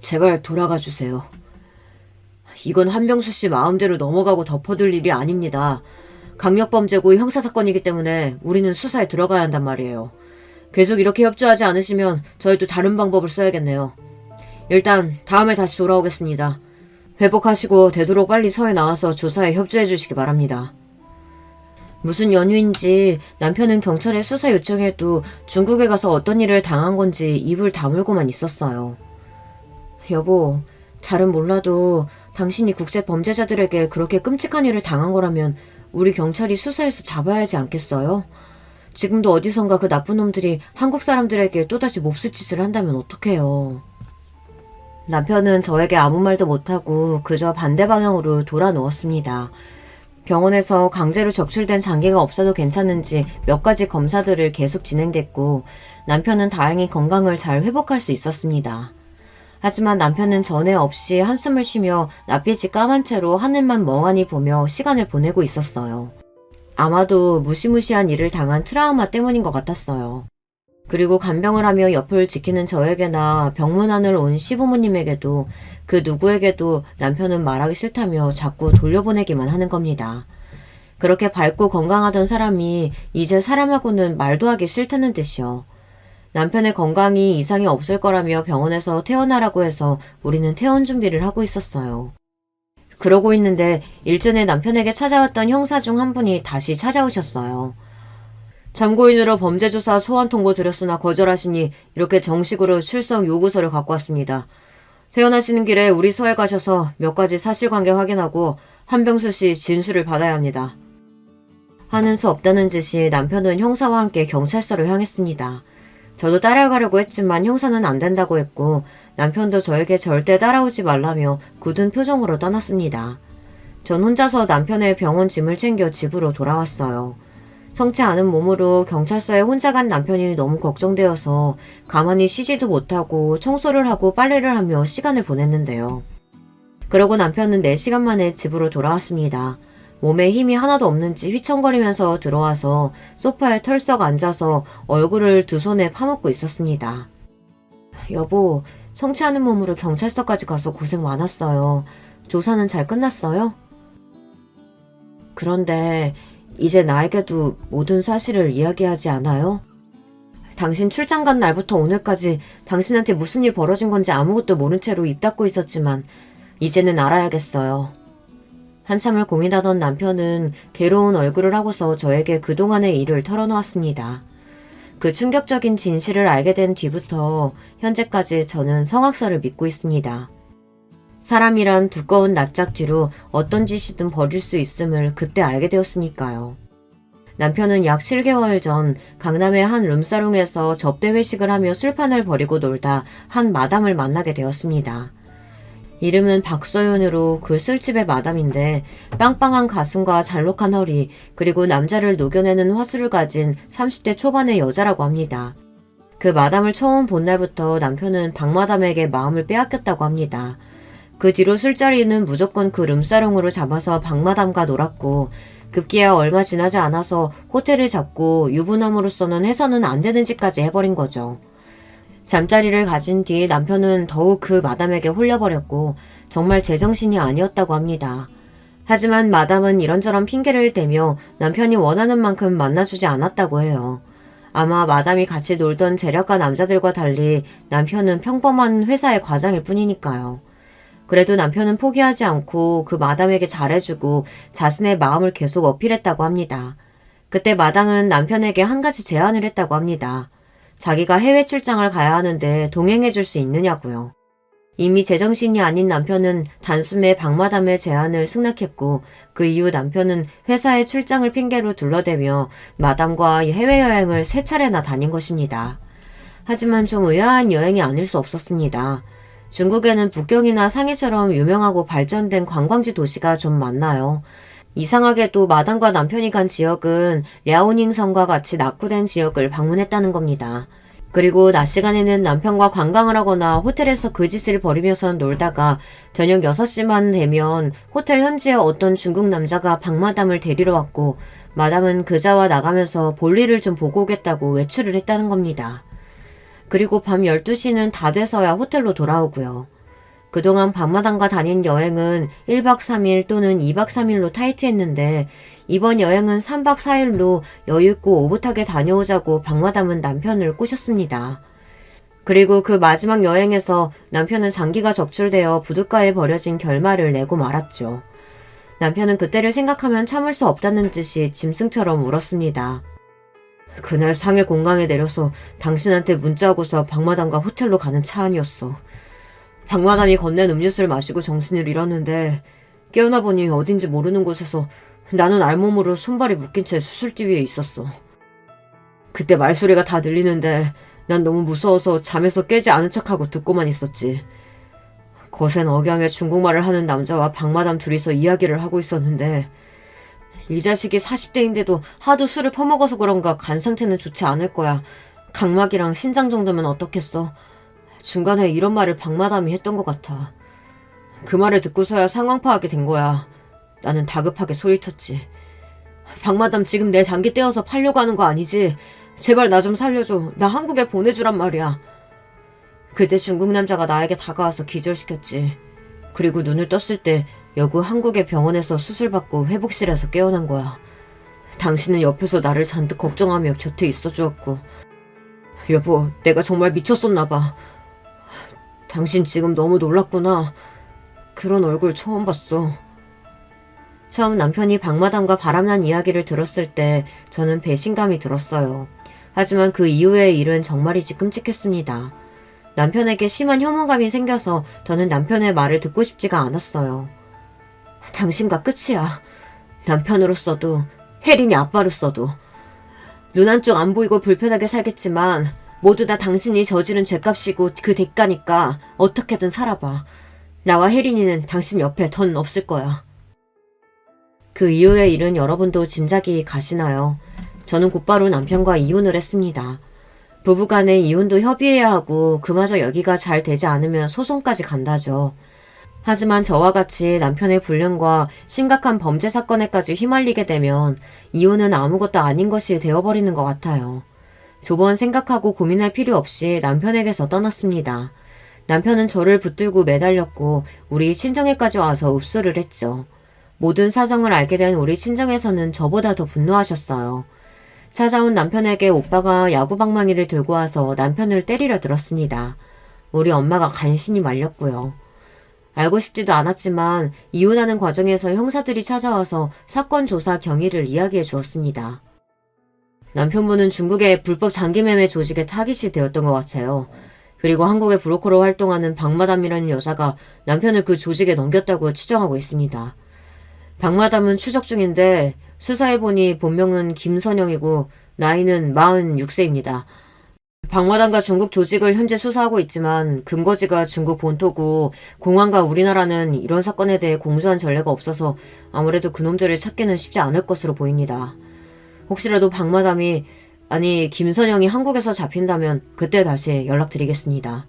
제발 돌아가 주세요. 이건 한병수 씨 마음대로 넘어가고 덮어둘 일이 아닙니다. 강력범죄고 형사사건이기 때문에 우리는 수사에 들어가야 한단 말이에요. 계속 이렇게 협조하지 않으시면 저희도 다른 방법을 써야겠네요. 일단 다음에 다시 돌아오겠습니다. 회복하시고 되도록 빨리 서해 나와서 조사에 협조해 주시기 바랍니다. 무슨 연유인지 남편은 경찰에 수사 요청해도 중국에 가서 어떤 일을 당한 건지 입을 다물고만 있었어요. 여보, 잘은 몰라도 당신이 국제 범죄자들에게 그렇게 끔찍한 일을 당한 거라면 우리 경찰이 수사해서 잡아야 하지 않겠어요? 지금도 어디선가 그 나쁜 놈들이 한국 사람들에게 또다시 몹쓸 짓을 한다면 어떡해요. 남편은 저에게 아무 말도 못하고 그저 반대 방향으로 돌아 누웠습니다. 병원에서 강제로 적출된 장기가 없어도 괜찮은지 몇 가지 검사들을 계속 진행됐고 남편은 다행히 건강을 잘 회복할 수 있었습니다. 하지만 남편은 전에 없이 한숨을 쉬며 낯빛이 까만 채로 하늘만 멍하니 보며 시간을 보내고 있었어요. 아마도 무시무시한 일을 당한 트라우마 때문인 것 같았어요. 그리고 간병을 하며 옆을 지키는 저에게나 병문안을 온 시부모님에게도 그 누구에게도 남편은 말하기 싫다며 자꾸 돌려보내기만 하는 겁니다. 그렇게 밝고 건강하던 사람이 이제 사람하고는 말도 하기 싫다는 뜻이요. 남편의 건강이 이상이 없을 거라며 병원에서 퇴원하라고 해서 우리는 퇴원 준비를 하고 있었어요. 그러고 있는데 일전에 남편에게 찾아왔던 형사 중 한 분이 다시 찾아오셨어요. 참고인으로 범죄조사 소환 통보 드렸으나 거절하시니 이렇게 정식으로 출석 요구서를 갖고 왔습니다. 퇴원하시는 길에 우리 서해 가셔서 몇 가지 사실관계 확인하고 한병수 씨 진술을 받아야 합니다. 하는 수 없다는 듯이 남편은 형사와 함께 경찰서로 향했습니다. 저도 따라가려고 했지만 형사는 안 된다고 했고 남편도 저에게 절대 따라오지 말라며 굳은 표정으로 떠났습니다. 전 혼자서 남편의 병원 짐을 챙겨 집으로 돌아왔어요. 성치 않은 몸으로 경찰서에 혼자 간 남편이 너무 걱정되어서 가만히 쉬지도 못하고 청소를 하고 빨래를 하며 시간을 보냈는데요. 그러고 남편은 4시간 만에 집으로 돌아왔습니다. 몸에 힘이 하나도 없는지 휘청거리면서 들어와서 소파에 털썩 앉아서 얼굴을 두 손에 파묻고 있었습니다. 여보, 성치 않은 몸으로 경찰서까지 가서 고생 많았어요. 조사는 잘 끝났어요? 그런데 이제 나에게도 모든 사실을 이야기하지 않아요? 당신 출장 간 날부터 오늘까지 당신한테 무슨 일 벌어진 건지 아무것도 모른 채로 입 닫고 있었지만 이제는 알아야겠어요. 한참을 고민하던 남편은 괴로운 얼굴을 하고서 저에게 그동안의 일을 털어놓았습니다. 그 충격적인 진실을 알게 된 뒤부터 현재까지 저는 성악설을 믿고 있습니다. 사람이란 두꺼운 납작쥐로 어떤 짓이든 벌일 수 있음을 그때 알게 되었으니까요. 남편은 약 7개월 전 강남의 한 룸사롱에서 접대 회식을 하며 술판을 벌이고 놀다 한 마담을 만나게 되었습니다. 이름은 박서윤으로 그 술집의 마담인데 빵빵한 가슴과 잘록한 허리 그리고 남자를 녹여내는 화술을 가진 30대 초반의 여자라고 합니다. 그 마담을 처음 본 날부터 남편은 박마담에게 마음을 빼앗겼다고 합니다. 그 뒤로 술자리는 무조건 그 룸사롱으로 잡아서 박마담과 놀았고 급기야 얼마 지나지 않아서 호텔을 잡고 유부남으로서는 해서는 안 되는 짓까지 해버린 거죠. 잠자리를 가진 뒤 남편은 더욱 그 마담에게 홀려버렸고 정말 제정신이 아니었다고 합니다. 하지만 마담은 이런저런 핑계를 대며 남편이 원하는 만큼 만나주지 않았다고 해요. 아마 마담이 같이 놀던 재력가 남자들과 달리 남편은 평범한 회사의 과장일 뿐이니까요. 그래도 남편은 포기하지 않고 그 마담에게 잘해주고 자신의 마음을 계속 어필했다고 합니다. 그때 마담은 남편에게 한 가지 제안을 했다고 합니다. 자기가 해외 출장을 가야 하는데 동행해줄 수 있느냐고요. 이미 제정신이 아닌 남편은 단숨에 박마담의 제안을 승낙했고 그 이후 남편은 회사의 출장을 핑계로 둘러대며 마담과 해외여행을 3차례나 다닌 것입니다. 하지만 좀 의아한 여행이 아닐 수 없었습니다. 중국에는 북경이나 상해처럼 유명하고 발전된 관광지 도시가 좀 많나요. 이상하게도 마담과 남편이 간 지역은 랴오닝성과 같이 낙후된 지역을 방문했다는 겁니다. 그리고 낮 시간에는 남편과 관광을 하거나 호텔에서 그 짓을 벌이면서 놀다가 저녁 6시만 되면 호텔 현지의 어떤 중국 남자가 박마담을 데리러 왔고 마담은 그자와 나가면서 볼일을 좀 보고 오겠다고 외출을 했다는 겁니다. 그리고 밤 12시는 다 돼서야 호텔로 돌아오고요. 그동안 밤마당과 다닌 여행은 1박 3일 또는 2박 3일로 타이트했는데 이번 여행은 3박 4일로 여유있고 오붓하게 다녀오자고 박마담은 남편을 꼬셨습니다. 그리고 그 마지막 여행에서 남편은 장기가 적출되어 부둣가에 버려진 결말을 내고 말았죠. 남편은 그때를 생각하면 참을 수 없다는 듯이 짐승처럼 울었습니다. 그날 상해 공강에 내려서 당신한테 문자하고서 박마담과 호텔로 가는 차 안이었어. 박마담이 건넨 음료수를 마시고 정신을 잃었는데 깨어나 보니 어딘지 모르는 곳에서 나는 알몸으로 손발이 묶인 채 수술대 위에 있었어. 그때 말소리가 다 들리는데 난 너무 무서워서 잠에서 깨지 않은 척하고 듣고만 있었지. 거센 억양의 중국말을 하는 남자와 박마담 둘이서 이야기를 하고 있었는데 이 자식이 40대인데도 하도 술을 퍼먹어서 그런가 간 상태는 좋지 않을 거야. 각막이랑 신장 정도면 어떻겠어. 중간에 이런 말을 박마담이 했던 것 같아. 그 말을 듣고서야 상황 파악이 된 거야. 나는 다급하게 소리쳤지. 박마담 지금 내 장기 떼어서 팔려고 하는 거 아니지? 제발 나 좀 살려줘. 나 한국에 보내주란 말이야. 그때 중국 남자가 나에게 다가와서 기절시켰지. 그리고 눈을 떴을 때 여구 한국의 병원에서 수술받고 회복실에서 깨어난 거야. 당신은 옆에서 나를 잔뜩 걱정하며 곁에 있어주었고. 여보, 내가 정말 미쳤었나 봐. 당신 지금 너무 놀랐구나. 그런 얼굴 처음 봤어. 처음 남편이 박마담과 바람난 이야기를 들었을 때 저는 배신감이 들었어요. 하지만 그 이후의 일은 정말이지 끔찍했습니다. 남편에게 심한 혐오감이 생겨서 저는 남편의 말을 듣고 싶지가 않았어요. 당신과 끝이야. 남편으로서도 혜린이 아빠로서도. 눈 한쪽 안 보이고 불편하게 살겠지만 모두 다 당신이 저지른 죄값이고 그 대가니까 어떻게든 살아봐. 나와 혜린이는 당신 옆에 던 없을 거야. 그 이후의 일은 여러분도 짐작이 가시나요? 저는 곧바로 남편과 이혼을 했습니다. 부부간의 이혼도 협의해야 하고 그마저 여기가 잘 되지 않으면 소송까지 간다죠. 하지만 저와 같이 남편의 불륜과 심각한 범죄 사건에까지 휘말리게 되면 이혼은 아무것도 아닌 것이 되어버리는 것 같아요. 두 번 생각하고 고민할 필요 없이 남편에게서 떠났습니다. 남편은 저를 붙들고 매달렸고 우리 친정에까지 와서 읍소를 했죠. 모든 사정을 알게 된 우리 친정에서는 저보다 더 분노하셨어요. 찾아온 남편에게 오빠가 야구방망이를 들고 와서 남편을 때리려 들었습니다. 우리 엄마가 간신히 말렸고요. 알고 싶지도 않았지만 이혼하는 과정에서 형사들이 찾아와서 사건 조사 경위를 이야기해 주었습니다. 남편분은 중국의 불법 장기매매 조직의 타깃이 되었던 것 같아요. 그리고 한국의 브로커로 활동하는 박마담이라는 여자가 남편을 그 조직에 넘겼다고 추정하고 있습니다. 박마담은 추적 중인데 수사해보니 본명은 김선영이고 나이는 46세입니다. 박마담과 중국 조직을 현재 수사하고 있지만 근거지가 중국 본토고 공안과 우리나라는 이런 사건에 대해 공조한 전례가 없어서 아무래도 그놈들을 찾기는 쉽지 않을 것으로 보입니다. 혹시라도 박마담이 아니 김선영이 한국에서 잡힌다면 그때 다시 연락드리겠습니다.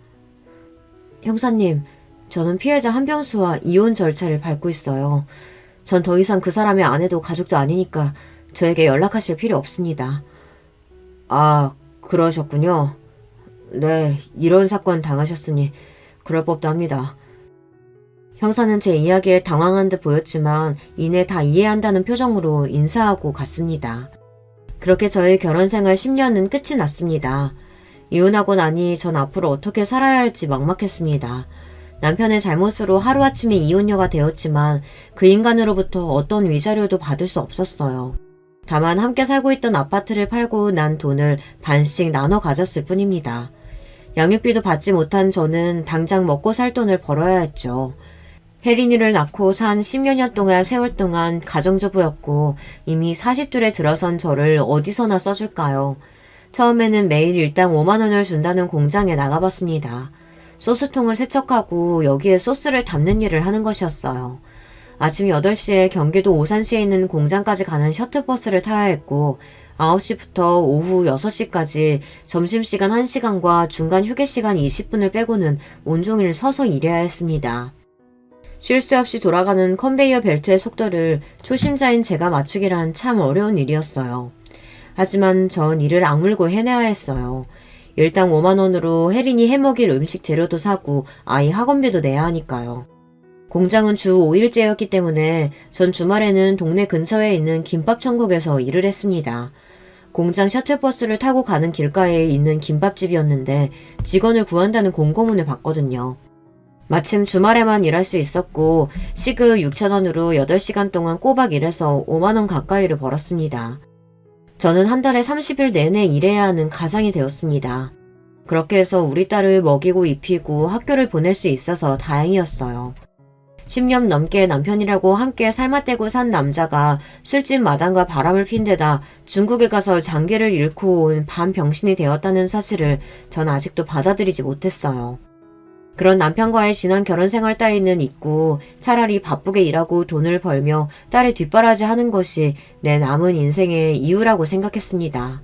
형사님, 저는 피해자 한병수와 이혼 절차를 밟고 있어요. 전 더 이상 그 사람의 아내도 가족도 아니니까 저에게 연락하실 필요 없습니다. 아, 그러셨군요. 네, 이런 사건 당하셨으니 그럴 법도 합니다. 형사는 제 이야기에 당황한 듯 보였지만 이내 다 이해한다는 표정으로 인사하고 갔습니다. 그렇게 저의 결혼생활 10년은 끝이 났습니다. 이혼하고 나니 전 앞으로 어떻게 살아야 할지 막막했습니다. 남편의 잘못으로 하루아침에 이혼녀가 되었지만 그 인간으로부터 어떤 위자료도 받을 수 없었어요. 다만 함께 살고 있던 아파트를 팔고 난 돈을 반씩 나눠 가졌을 뿐입니다. 양육비도 받지 못한 저는 당장 먹고 살 돈을 벌어야 했죠. 혜린이를 낳고 산 10여 년 동안 세월 동안 가정주부였고 이미 40줄에 들어선 저를 어디서나 써줄까요? 처음에는 매일 일당 5만 원을 준다는 공장에 나가봤습니다. 소스통을 세척하고 여기에 소스를 담는 일을 하는 것이었어요. 아침 8시에 경기도 오산시에 있는 공장까지 가는 셔틀버스를 타야 했고 9시부터 오후 6시까지 점심시간 1시간과 중간 휴게시간 20분을 빼고는 온종일 서서 일해야 했습니다. 쉴 새 없이 돌아가는 컨베이어 벨트의 속도를 초심자인 제가 맞추기란 참 어려운 일이었어요. 하지만 전 이를 악물고 해내야 했어요. 일당 5만 원으로 혜린이 해먹일 음식 재료도 사고 아이 학원비도 내야 하니까요. 공장은 주 5일제였기 때문에 전 주말에는 동네 근처에 있는 김밥 천국에서 일을 했습니다. 공장 셔틀버스를 타고 가는 길가에 있는 김밥집이었는데 직원을 구한다는 공고문을 봤거든요. 마침 주말에만 일할 수 있었고 시급 6,000원으로 8시간 동안 꼬박 일해서 5만 원 가까이를 벌었습니다. 저는 한 달에 30일 내내 일해야 하는 가장이 되었습니다. 그렇게 해서 우리 딸을 먹이고 입히고 학교를 보낼 수 있어서 다행이었어요. 10년 넘게 남편이라고 함께 살맛대고 산 남자가 술집 마당과 바람을 핀 데다 중국에 가서 장기를 잃고 온 반병신이 되었다는 사실을 전 아직도 받아들이지 못했어요. 그런 남편과의 지난 결혼 생활 따위는 잊고 차라리 바쁘게 일하고 돈을 벌며 딸의 뒷바라지 하는 것이 내 남은 인생의 이유라고 생각했습니다.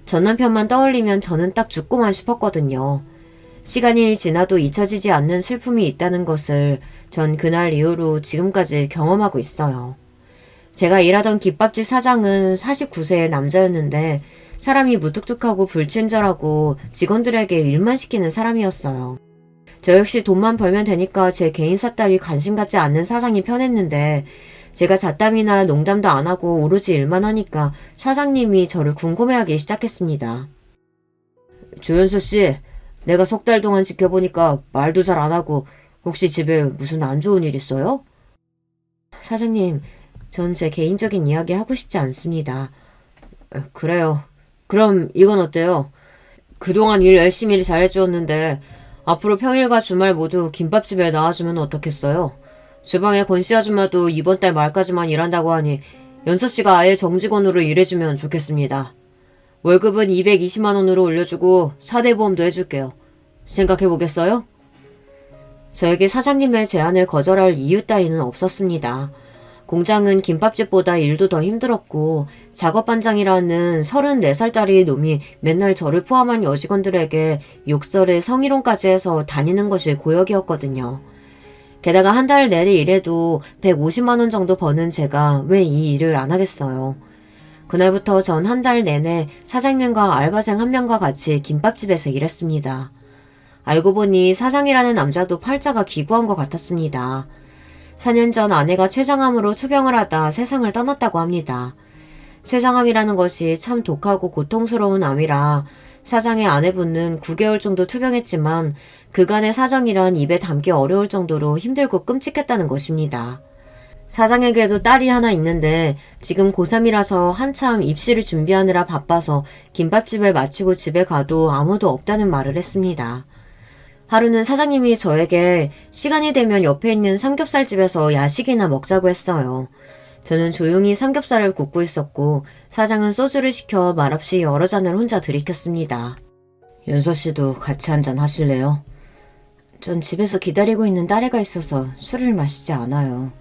전 남편만 떠올리면 저는 딱 죽고만 싶었거든요. 시간이 지나도 잊혀지지 않는 슬픔이 있다는 것을 전 그날 이후로 지금까지 경험하고 있어요. 제가 일하던 김밥집 사장은 49세의 남자였는데 사람이 무뚝뚝하고 불친절하고 직원들에게 일만 시키는 사람이었어요. 저 역시 돈만 벌면 되니까 제 개인사 따위 관심 갖지 않는 사장이 편했는데 제가 잡담이나 농담도 안 하고 오로지 일만 하니까 사장님이 저를 궁금해하기 시작했습니다. 조연서 씨, 내가 석 달 동안 지켜보니까 말도 잘 안 하고 혹시 집에 무슨 안 좋은 일 있어요? 사장님, 전 제 개인적인 이야기 하고 싶지 않습니다. 그래요. 그럼 이건 어때요? 그동안 일 열심히 잘해주었는데 앞으로 평일과 주말 모두 김밥집에 나와주면 어떻겠어요? 주방에 권씨 아줌마도 이번 달 말까지만 일한다고 하니 연서씨가 아예 정직원으로 일해주면 좋겠습니다. 월급은 220만 원으로 올려주고 4대 보험도 해줄게요. 생각해보겠어요? 저에게 사장님의 제안을 거절할 이유 따위는 없었습니다. 공장은 김밥집보다 일도 더 힘들었고 작업반장이라는 34살짜리 놈이 맨날 저를 포함한 여직원들에게 욕설에 성희롱까지 해서 다니는 것이 고역이었거든요. 게다가 한 달 내내 일해도 150만 원 정도 버는 제가 왜 이 일을 안 하겠어요. 그날부터 전 한 달 내내 사장님과 알바생 한 명과 같이 김밥집에서 일했습니다. 알고 보니 사장이라는 남자도 팔자가 기구한 것 같았습니다. 4년 전 아내가 췌장암으로 투병을 하다 세상을 떠났다고 합니다. 췌장암이라는 것이 참 독하고 고통스러운 암이라 사장의 아내분은 9개월 정도 투병했지만 그간의 사정이란 입에 담기 어려울 정도로 힘들고 끔찍했다는 것입니다. 사장에게도 딸이 하나 있는데 지금 고3이라서 한참 입시를 준비하느라 바빠서 김밥집을 마치고 집에 가도 아무도 없다는 말을 했습니다. 하루는 사장님이 저에게 시간이 되면 옆에 있는 삼겹살집에서 야식이나 먹자고 했어요. 저는 조용히 삼겹살을 굽고 있었고 사장은 소주를 시켜 말없이 여러 잔을 혼자 들이켰습니다. 윤서씨도 같이 한잔 하실래요? 전 집에서 기다리고 있는 딸애가 있어서 술을 마시지 않아요.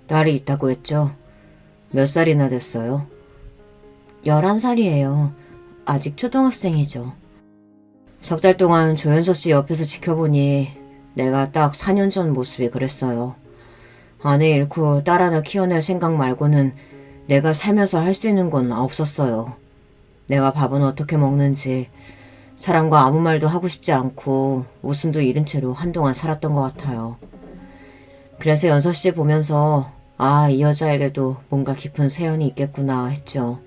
딸이 있다고 했죠? 몇 살이나 됐어요? 11살이에요. 아직 초등학생이죠. 석 달 동안 조연서 씨 옆에서 지켜보니 내가 딱 4년 전 모습이 그랬어요. 아내 잃고 딸 하나 키워낼 생각 말고는 내가 살면서 할 수 있는 건 없었어요. 내가 밥은 어떻게 먹는지 사람과 아무 말도 하고 싶지 않고 웃음도 잃은 채로 한동안 살았던 것 같아요. 그래서 연서 씨 보면서 이 여자에게도 뭔가 깊은 세연이 있겠구나 했죠.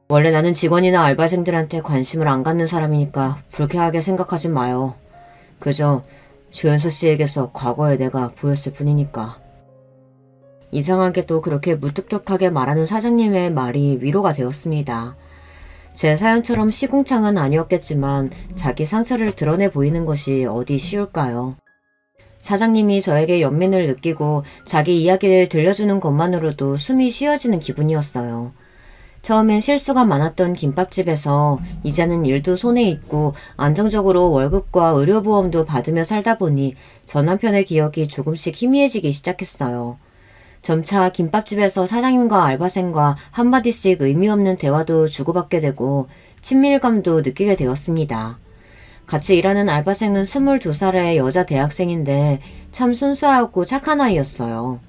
원래 나는 직원이나 알바생들한테 관심을 안 갖는 사람이니까 불쾌하게 생각하지 마요. 그저 조연서 씨에게서 과거의 내가 보였을 뿐이니까. 이상하게도 그렇게 무뚝뚝하게 말하는 사장님의 말이 위로가 되었습니다. 제 사연처럼 시궁창은 아니었겠지만 자기 상처를 드러내 보이는 것이 어디 쉬울까요? 사장님이 저에게 연민을 느끼고 자기 이야기를 들려주는 것만으로도 숨이 쉬어지는 기분이었어요. 처음엔 실수가 많았던 김밥집에서 이제는 일도 손에 있고 안정적으로 월급과 의료보험도 받으며 살다 보니 전 남편의 기억이 조금씩 희미해지기 시작했어요. 점차 김밥집에서 사장님과 알바생과 한마디씩 의미 없는 대화도 주고받게 되고 친밀감도 느끼게 되었습니다. 같이 일하는 알바생은 22살의 여자 대학생인데 참 순수하고 착한 아이였어요.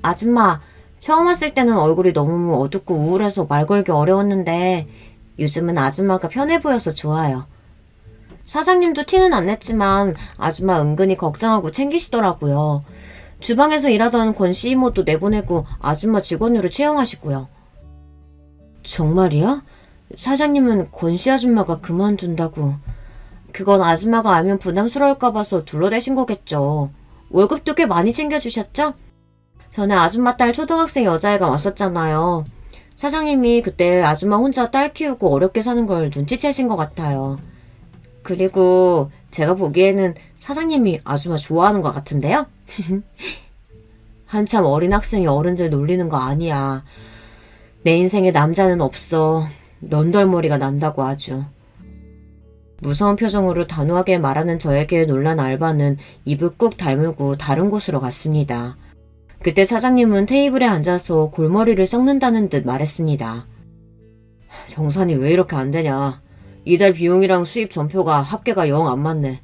아줌마, 처음 왔을 때는 얼굴이 너무 어둡고 우울해서 말 걸기 어려웠는데 요즘은 아줌마가 편해 보여서 좋아요. 사장님도 티는 안 냈지만 아줌마 은근히 걱정하고 챙기시더라고요. 주방에서 일하던 권씨 이모도 내보내고 아줌마 직원으로 채용하시고요. 정말이야? 사장님은 권씨 아줌마가 그만둔다고. 그건 아줌마가 알면 부담스러울까 봐서 둘러대신 거겠죠. 월급도 꽤 많이 챙겨주셨죠? 전에 아줌마 딸 초등학생 여자애가 왔었잖아요. 사장님이 그때 아줌마 혼자 딸 키우고 어렵게 사는 걸 눈치채신 것 같아요. 그리고 제가 보기에는 사장님이 아줌마 좋아하는 것 같은데요? 한참 어린 학생이 어른들 놀리는 거 아니야. 내 인생에 남자는 없어. 넌덜머리가 난다고 아주. 무서운 표정으로 단호하게 말하는 저에게 놀란 알바는 입을 꾹 다물고 다른 곳으로 갔습니다. 그때 사장님은 테이블에 앉아서 골머리를 썩는다는 듯 말했습니다. 정산이 왜 이렇게 안 되냐. 이달 비용이랑 수입 전표가 합계가 영 안 맞네.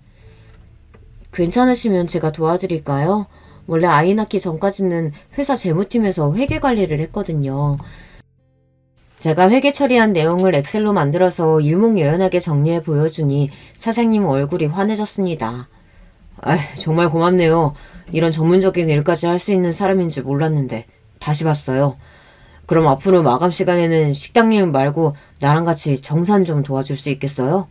괜찮으시면 제가 도와드릴까요? 원래 아이 낳기 전까지는 회사 재무팀에서 회계 관리를 했거든요. 제가 회계 처리한 내용을 엑셀로 만들어서 일목요연하게 정리해 보여주니 사장님 얼굴이 환해졌습니다. 정말 고맙네요. 이런 전문적인 일까지 할 수 있는 사람인 줄 몰랐는데 다시 봤어요. 그럼 앞으로 마감 시간에는 식당님 말고 나랑 같이 정산 좀 도와줄 수 있겠어요?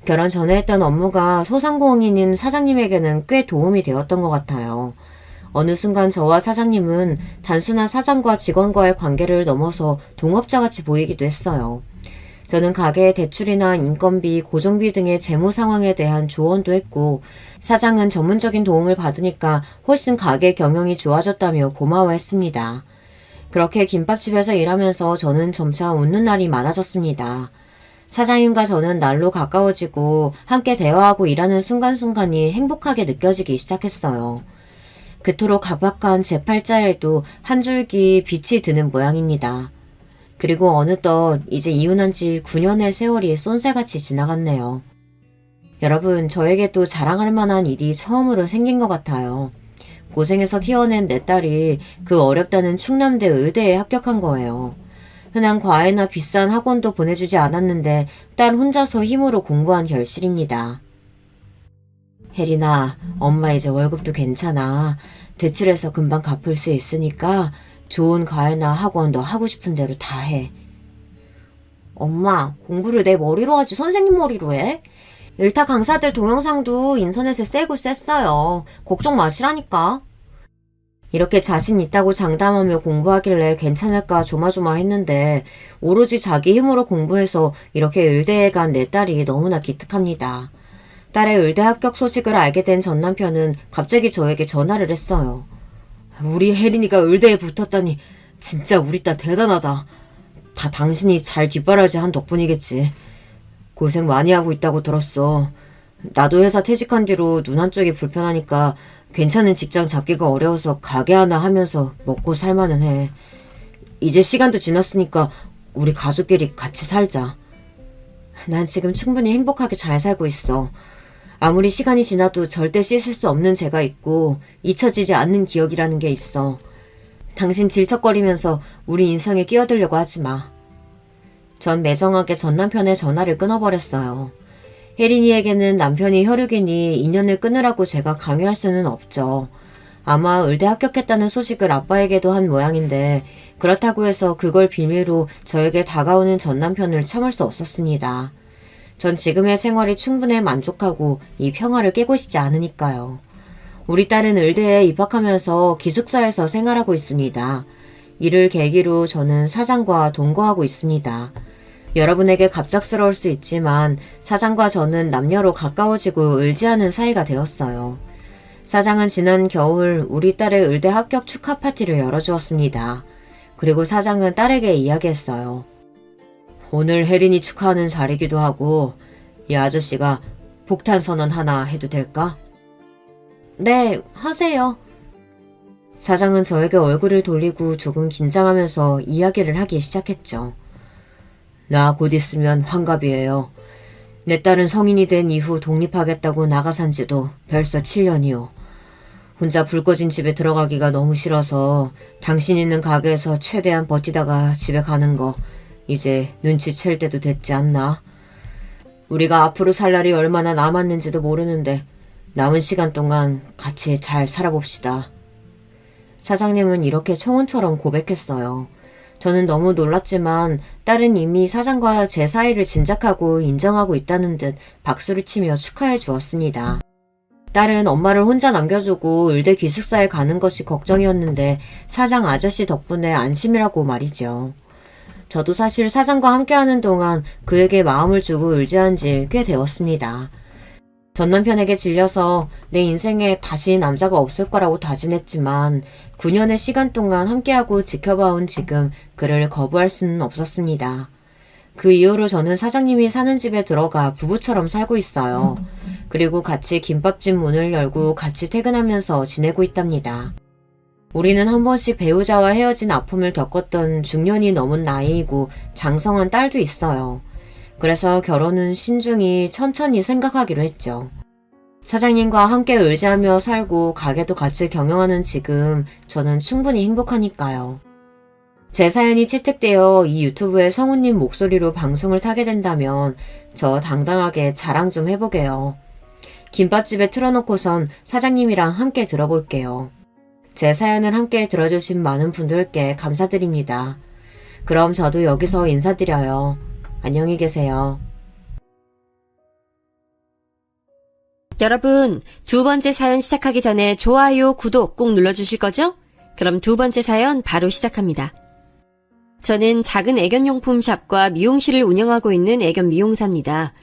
결혼 전에 했던 업무가 소상공인인 사장님에게는 꽤 도움이 되었던 것 같아요. 어느 순간 저와 사장님은 단순한 사장과 직원과의 관계를 넘어서 동업자같이 보이기도 했어요. 저는 가게의 대출이나 인건비, 고정비 등의 재무 상황에 대한 조언도 했고, 사장은 전문적인 도움을 받으니까 훨씬 가게 경영이 좋아졌다며 고마워했습니다. 그렇게 김밥집에서 일하면서 저는 점차 웃는 날이 많아졌습니다. 사장님과 저는 날로 가까워지고 함께 대화하고 일하는 순간순간이 행복하게 느껴지기 시작했어요. 그토록 각박한 제 팔자에도 한 줄기 빛이 드는 모양입니다. 그리고 어느덧 이제 이혼한 지 9년의 세월이 쏜살같이 지나갔네요. 여러분, 저에게도 자랑할 만한 일이 처음으로 생긴 것 같아요. 고생해서 키워낸 내 딸이 그 어렵다는 충남대 의대에 합격한 거예요. 흔한 과외나 비싼 학원도 보내주지 않았는데 딸 혼자서 힘으로 공부한 결실입니다. 혜린아, 엄마 이제 월급도 괜찮아. 대출해서 금방 갚을 수 있으니까 좋은 과외나 학원 너 하고 싶은 대로 다 해. 엄마, 공부를 내 머리로 하지 선생님 머리로 해? 일타 강사들 동영상도 인터넷에 세고 셌어요. 걱정 마시라니까. 이렇게 자신 있다고 장담하며 공부하길래 괜찮을까 조마조마했는데 오로지 자기 힘으로 공부해서 이렇게 의대에 간 내 딸이 너무나 기특합니다. 딸의 의대 합격 소식을 알게 된 전 남편은 갑자기 저에게 전화를 했어요. 우리 혜린이가 의대에 붙었다니 진짜 우리 딸 대단하다. 다 당신이 잘 뒷바라지 한 덕분이겠지. 고생 많이 하고 있다고 들었어. 나도 회사 퇴직한 뒤로 눈 한쪽이 불편하니까 괜찮은 직장 잡기가 어려워서 가게 하나 하면서 먹고 살만은 해. 이제 시간도 지났으니까 우리 가족끼리 같이 살자. 난 지금 충분히 행복하게 잘 살고 있어. 아무리 시간이 지나도 절대 씻을 수 없는 죄가 있고 잊혀지지 않는 기억이라는 게 있어. 당신 질척거리면서 우리 인생에 끼어들려고 하지 마. 전 매정하게 전 남편의 전화를 끊어버렸어요. 혜린이에게는 남편이 혈육이니 인연을 끊으라고 제가 강요할 수는 없죠. 아마 의대 합격했다는 소식을 아빠에게도 한 모양인데 그렇다고 해서 그걸 비밀로 저에게 다가오는 전 남편을 참을 수 없었습니다. 전 지금의 생활이 충분해 만족하고 이 평화를 깨고 싶지 않으니까요. 우리 딸은 의대에 입학하면서 기숙사에서 생활하고 있습니다. 이를 계기로 저는 사장과 동거하고 있습니다. 여러분에게 갑작스러울 수 있지만 사장과 저는 남녀로 가까워지고 의지하는 사이가 되었어요. 사장은 지난 겨울 우리 딸의 의대 합격 축하 파티를 열어주었습니다. 그리고 사장은 딸에게 이야기했어요. 오늘 혜린이 축하하는 자리기도 하고 이 아저씨가 폭탄 선언 하나 해도 될까? 네, 하세요. 사장은 저에게 얼굴을 돌리고 조금 긴장하면서 이야기를 하기 시작했죠. 나 곧 있으면 환갑이에요. 내 딸은 성인이 된 이후 독립하겠다고 나가 산 지도 벌써 7년이요. 혼자 불 꺼진 집에 들어가기가 너무 싫어서 당신 있는 가게에서 최대한 버티다가 집에 가는 거 이제 눈치챌 때도 됐지 않나? 우리가 앞으로 살 날이 얼마나 남았는지도 모르는데 남은 시간 동안 같이 잘 살아봅시다. 사장님은 이렇게 청혼처럼 고백했어요. 저는 너무 놀랐지만 딸은 이미 사장과 제 사이를 짐작하고 인정하고 있다는 듯 박수를 치며 축하해 주었습니다. 딸은 엄마를 혼자 남겨두고 의대 기숙사에 가는 것이 걱정이었는데 사장 아저씨 덕분에 안심이라고 말이죠. 저도 사실 사장과 함께하는 동안 그에게 마음을 주고 의지한 지 꽤 되었습니다. 전 남편에게 질려서 내 인생에 다시 남자가 없을 거라고 다짐했지만 9년의 시간 동안 함께하고 지켜봐온 지금 그를 거부할 수는 없었습니다. 그 이후로 저는 사장님이 사는 집에 들어가 부부처럼 살고 있어요. 그리고 같이 김밥집 문을 열고 같이 퇴근하면서 지내고 있답니다. 우리는 한 번씩 배우자와 헤어진 아픔을 겪었던 중년이 넘은 나이이고 장성한 딸도 있어요. 그래서 결혼은 신중히 천천히 생각하기로 했죠. 사장님과 함께 의지하며 살고 가게도 같이 경영하는 지금 저는 충분히 행복하니까요. 제 사연이 채택되어 이 유튜브에 성우님 목소리로 방송을 타게 된다면 저 당당하게 자랑 좀 해보게요. 김밥집에 틀어놓고선 사장님이랑 함께 들어볼게요. 제 사연을 함께 들어주신 많은 분들께 감사드립니다. 그럼 저도 여기서 인사드려요. 안녕히 계세요. 여러분, 두 번째 사연 시작하기 전에 좋아요, 구독 꼭 눌러주실 거죠? 그럼 두 번째 사연 바로 시작합니다. 저는 작은 애견용품 샵과 미용실을 운영하고 있는 애견 미용사입니다.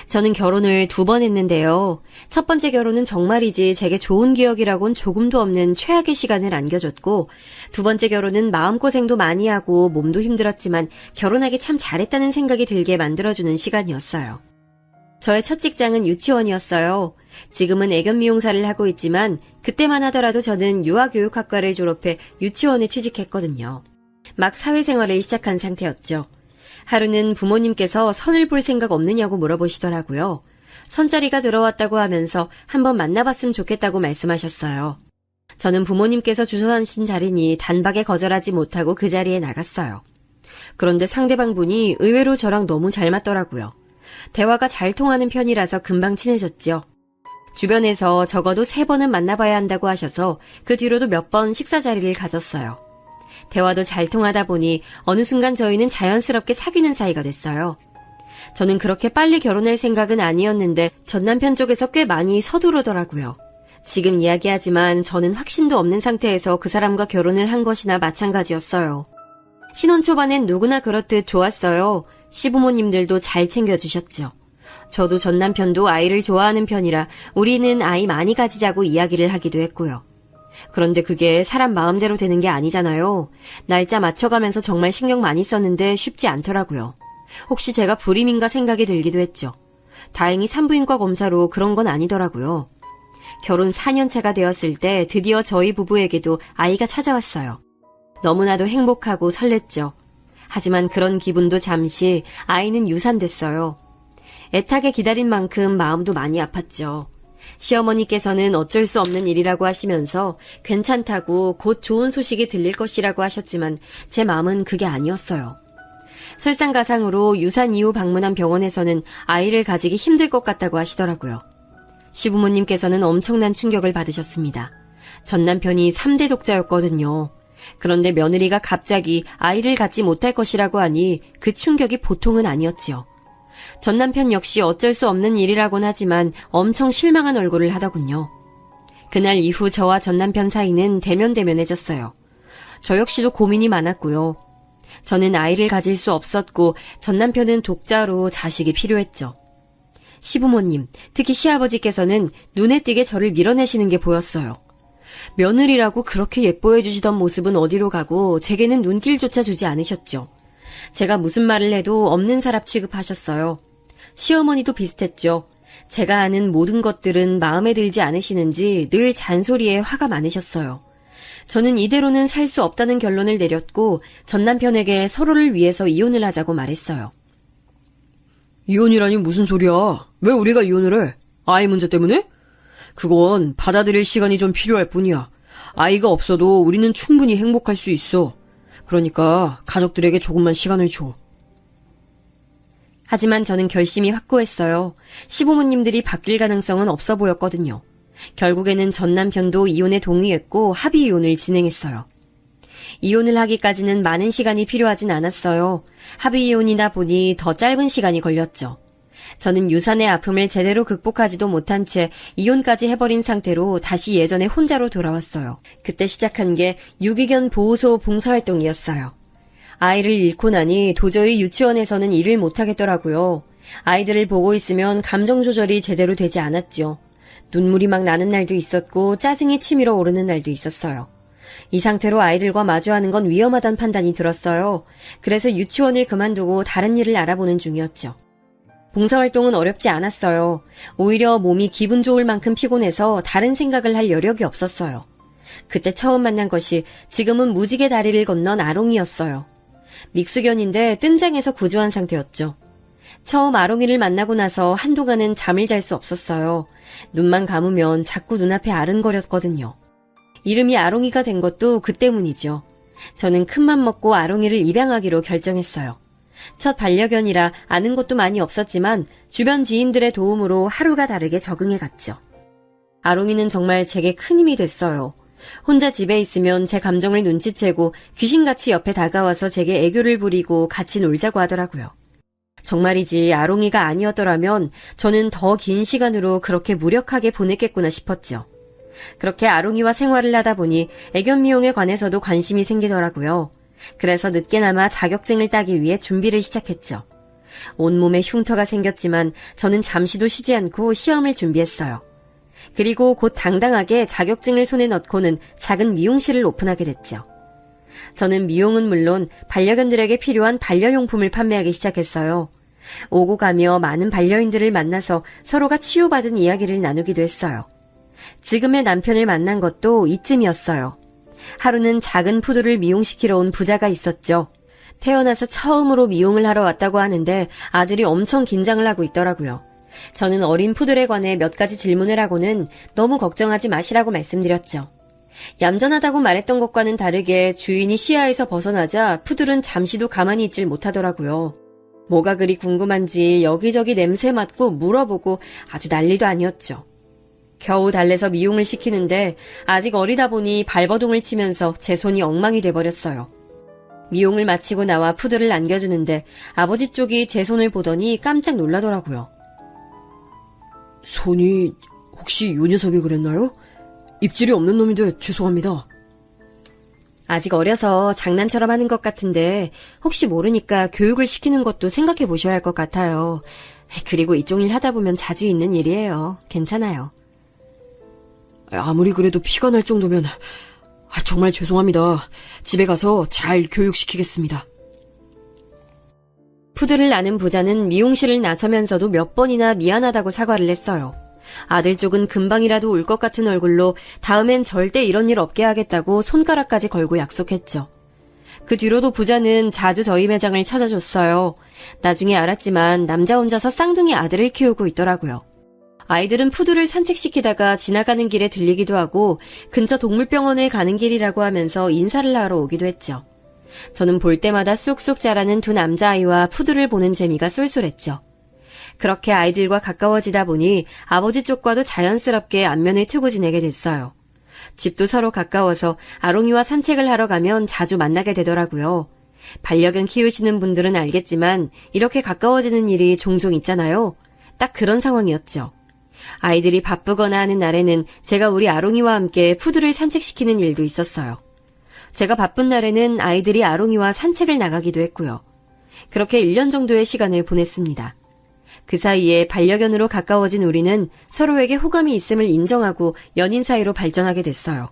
저는 결혼을 2번 했는데요. 첫 번째 결혼은 정말이지 제게 좋은 기억이라곤 조금도 없는 최악의 시간을 안겨줬고, 두 번째 결혼은 마음고생도 많이 하고 몸도 힘들었지만 결혼하기 참 잘했다는 생각이 들게 만들어주는 시간이었어요. 저의 첫 직장은 유치원이었어요. 지금은 애견 미용사를 하고 있지만 그때만 하더라도 저는 유아교육학과를 졸업해 유치원에 취직했거든요. 막 사회생활을 시작한 상태였죠. 하루는 부모님께서 선을 볼 생각 없느냐고 물어보시더라고요. 선자리가 들어왔다고 하면서 한번 만나봤으면 좋겠다고 말씀하셨어요. 저는 부모님께서 주선하신 자리니 단박에 거절하지 못하고 그 자리에 나갔어요. 그런데 상대방 분이 의외로 저랑 너무 잘 맞더라고요. 대화가 잘 통하는 편이라서 금방 친해졌죠. 주변에서 적어도 3번은 만나봐야 한다고 하셔서 그 뒤로도 몇 번 식사 자리를 가졌어요. 대화도 잘 통하다 보니 어느 순간 저희는 자연스럽게 사귀는 사이가 됐어요. 저는 그렇게 빨리 결혼할 생각은 아니었는데 전 남편 쪽에서 꽤 많이 서두르더라고요. 지금 이야기하지만 저는 확신도 없는 상태에서 그 사람과 결혼을 한 것이나 마찬가지였어요. 신혼 초반엔 누구나 그렇듯 좋았어요. 시부모님들도 잘 챙겨주셨죠. 저도 전 남편도 아이를 좋아하는 편이라 우리는 아이 많이 가지자고 이야기를 하기도 했고요. 그런데 그게 사람 마음대로 되는 게 아니잖아요. 날짜 맞춰가면서 정말 신경 많이 썼는데 쉽지 않더라고요. 혹시 제가 불임인가 생각이 들기도 했죠. 다행히 산부인과 검사로 그런 건 아니더라고요. 결혼 4년 차가 되었을 때 드디어 저희 부부에게도 아이가 찾아왔어요. 너무나도 행복하고 설렜죠. 하지만 그런 기분도 잠시, 아이는 유산됐어요. 애타게 기다린 만큼 마음도 많이 아팠죠. 시어머니께서는 어쩔 수 없는 일이라고 하시면서 괜찮다고 곧 좋은 소식이 들릴 것이라고 하셨지만 제 마음은 그게 아니었어요. 설상가상으로 유산 이후 방문한 병원에서는 아이를 가지기 힘들 것 같다고 하시더라고요. 시부모님께서는 엄청난 충격을 받으셨습니다. 전 남편이 3대 독자였거든요. 그런데 며느리가 갑자기 아이를 갖지 못할 것이라고 하니 그 충격이 보통은 아니었지요. 전 남편 역시 어쩔 수 없는 일이라곤 하지만 엄청 실망한 얼굴을 하더군요. 그날 이후 저와 전 남편 사이는 대면대면해졌어요. 저 역시도 고민이 많았고요. 저는 아이를 가질 수 없었고 전 남편은 독자로 자식이 필요했죠. 시부모님, 특히 시아버지께서는 눈에 띄게 저를 밀어내시는 게 보였어요. 며느리라고 그렇게 예뻐해 주시던 모습은 어디로 가고 제게는 눈길조차 주지 않으셨죠. 제가 무슨 말을 해도 없는 사람 취급하셨어요. 시어머니도 비슷했죠. 제가 아는 모든 것들은 마음에 들지 않으시는지 늘 잔소리에 화가 많으셨어요. 저는 이대로는 살 수 없다는 결론을 내렸고 전 남편에게 서로를 위해서 이혼을 하자고 말했어요. 이혼이라니 무슨 소리야? 왜 우리가 이혼을 해? 아이 문제 때문에? 그건 받아들일 시간이 좀 필요할 뿐이야. 아이가 없어도 우리는 충분히 행복할 수 있어. 그러니까 가족들에게 조금만 시간을 줘. 하지만 저는 결심이 확고했어요. 시부모님들이 바뀔 가능성은 없어 보였거든요. 결국에는 전 남편도 이혼에 동의했고 합의 이혼을 진행했어요. 이혼을 하기까지는 많은 시간이 필요하진 않았어요. 합의 이혼이다 보니 더 짧은 시간이 걸렸죠. 저는 유산의 아픔을 제대로 극복하지도 못한 채 이혼까지 해버린 상태로 다시 예전에 혼자로 돌아왔어요. 그때 시작한 게 유기견 보호소 봉사활동이었어요. 아이를 잃고 나니 도저히 유치원에서는 일을 못하겠더라고요. 아이들을 보고 있으면 감정 조절이 제대로 되지 않았죠. 눈물이 막 나는 날도 있었고 짜증이 치밀어 오르는 날도 있었어요. 이 상태로 아이들과 마주하는 건 위험하다는 판단이 들었어요. 그래서 유치원을 그만두고 다른 일을 알아보는 중이었죠. 봉사활동은 어렵지 않았어요. 오히려 몸이 기분 좋을 만큼 피곤해서 다른 생각을 할 여력이 없었어요. 그때 처음 만난 것이 지금은 무지개 다리를 건넌 아롱이였어요. 믹스견인데 뜬장에서 구조한 상태였죠. 처음 아롱이를 만나고 나서 한동안은 잠을 잘 수 없었어요. 눈만 감으면 자꾸 눈앞에 아른거렸거든요. 이름이 아롱이가 된 것도 그 때문이죠. 저는 큰맘 먹고 아롱이를 입양하기로 결정했어요. 첫 반려견이라 아는 것도 많이 없었지만 주변 지인들의 도움으로 하루가 다르게 적응해갔죠. 아롱이는 정말 제게 큰 힘이 됐어요. 혼자 집에 있으면 제 감정을 눈치채고 귀신같이 옆에 다가와서 제게 애교를 부리고 같이 놀자고 하더라고요. 정말이지 아롱이가 아니었더라면 저는 더 긴 시간으로 그렇게 무력하게 보냈겠구나 싶었죠. 그렇게 아롱이와 생활을 하다 보니 애견 미용에 관해서도 관심이 생기더라고요. 그래서 늦게나마 자격증을 따기 위해 준비를 시작했죠. 온몸에 흉터가 생겼지만 저는 잠시도 쉬지 않고 시험을 준비했어요. 그리고 곧 당당하게 자격증을 손에 넣고는 작은 미용실을 오픈하게 됐죠. 저는 미용은 물론 반려견들에게 필요한 반려용품을 판매하기 시작했어요. 오고 가며 많은 반려인들을 만나서 서로가 치유받은 이야기를 나누기도 했어요. 지금의 남편을 만난 것도 이쯤이었어요. 하루는 작은 푸드를 미용시키러 온 부자가 있었죠. 태어나서 처음으로 미용을 하러 왔다고 하는데 아들이 엄청 긴장을 하고 있더라고요. 저는 어린 푸들에 관해 몇 가지 질문을 하고는 너무 걱정하지 마시라고 말씀드렸죠. 얌전하다고 말했던 것과는 다르게 주인이 시야에서 벗어나자 푸들은 잠시도 가만히 있질 못하더라고요. 뭐가 그리 궁금한지 여기저기 냄새 맡고 물어보고 아주 난리도 아니었죠. 겨우 달래서 미용을 시키는데 아직 어리다 보니 발버둥을 치면서 제 손이 엉망이 돼버렸어요. 미용을 마치고 나와 푸들을 안겨주는데 아버지 쪽이 제 손을 보더니 깜짝 놀라더라고요. 손이 혹시 요 녀석이 그랬나요? 입질이 없는 놈인데 죄송합니다. 아직 어려서 장난처럼 하는 것 같은데 혹시 모르니까 교육을 시키는 것도 생각해 보셔야 할 것 같아요. 그리고 이쪽 일 하다 보면 자주 있는 일이에요. 괜찮아요. 아무리 그래도 피가 날 정도면 정말 죄송합니다. 집에 가서 잘 교육시키겠습니다. 푸들을 아는 부자는 미용실을 나서면서도 몇 번이나 미안하다고 사과를 했어요. 아들 쪽은 금방이라도 울 것 같은 얼굴로 다음엔 절대 이런 일 없게 하겠다고 손가락까지 걸고 약속했죠. 그 뒤로도 부자는 자주 저희 매장을 찾아줬어요. 나중에 알았지만 남자 혼자서 쌍둥이 아들을 키우고 있더라고요. 아이들은 푸들을 산책시키다가 지나가는 길에 들리기도 하고 근처 동물병원에 가는 길이라고 하면서 인사를 하러 오기도 했죠. 저는 볼 때마다 쑥쑥 자라는 두 남자아이와 푸들을 보는 재미가 쏠쏠했죠. 그렇게 아이들과 가까워지다 보니 아버지 쪽과도 자연스럽게 안면을 트고 지내게 됐어요. 집도 서로 가까워서 아롱이와 산책을 하러 가면 자주 만나게 되더라고요. 반려견 키우시는 분들은 알겠지만 이렇게 가까워지는 일이 종종 있잖아요. 딱 그런 상황이었죠. 아이들이 바쁘거나 하는 날에는 제가 우리 아롱이와 함께 푸들을 산책시키는 일도 있었어요. 제가 바쁜 날에는 아이들이 아롱이와 산책을 나가기도 했고요. 그렇게 1년 정도의 시간을 보냈습니다. 그 사이에 반려견으로 가까워진 우리는 서로에게 호감이 있음을 인정하고 연인 사이로 발전하게 됐어요.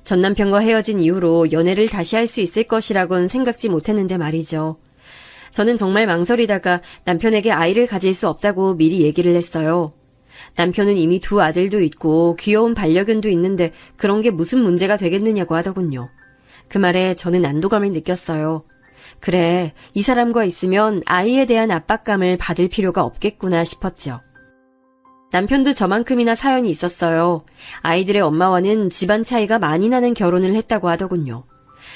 전 남편과 헤어진 이후로 연애를 다시 할 수 있을 것이라곤 생각지 못했는데 말이죠. 저는 정말 망설이다가 남편에게 아이를 가질 수 없다고 미리 얘기를 했어요. 남편은 이미 두 아들도 있고 귀여운 반려견도 있는데 그런 게 무슨 문제가 되겠느냐고 하더군요. 그 말에 저는 안도감을 느꼈어요. 그래, 이 사람과 있으면 아이에 대한 압박감을 받을 필요가 없겠구나 싶었죠. 남편도 저만큼이나 사연이 있었어요. 아이들의 엄마와는 집안 차이가 많이 나는 결혼을 했다고 하더군요.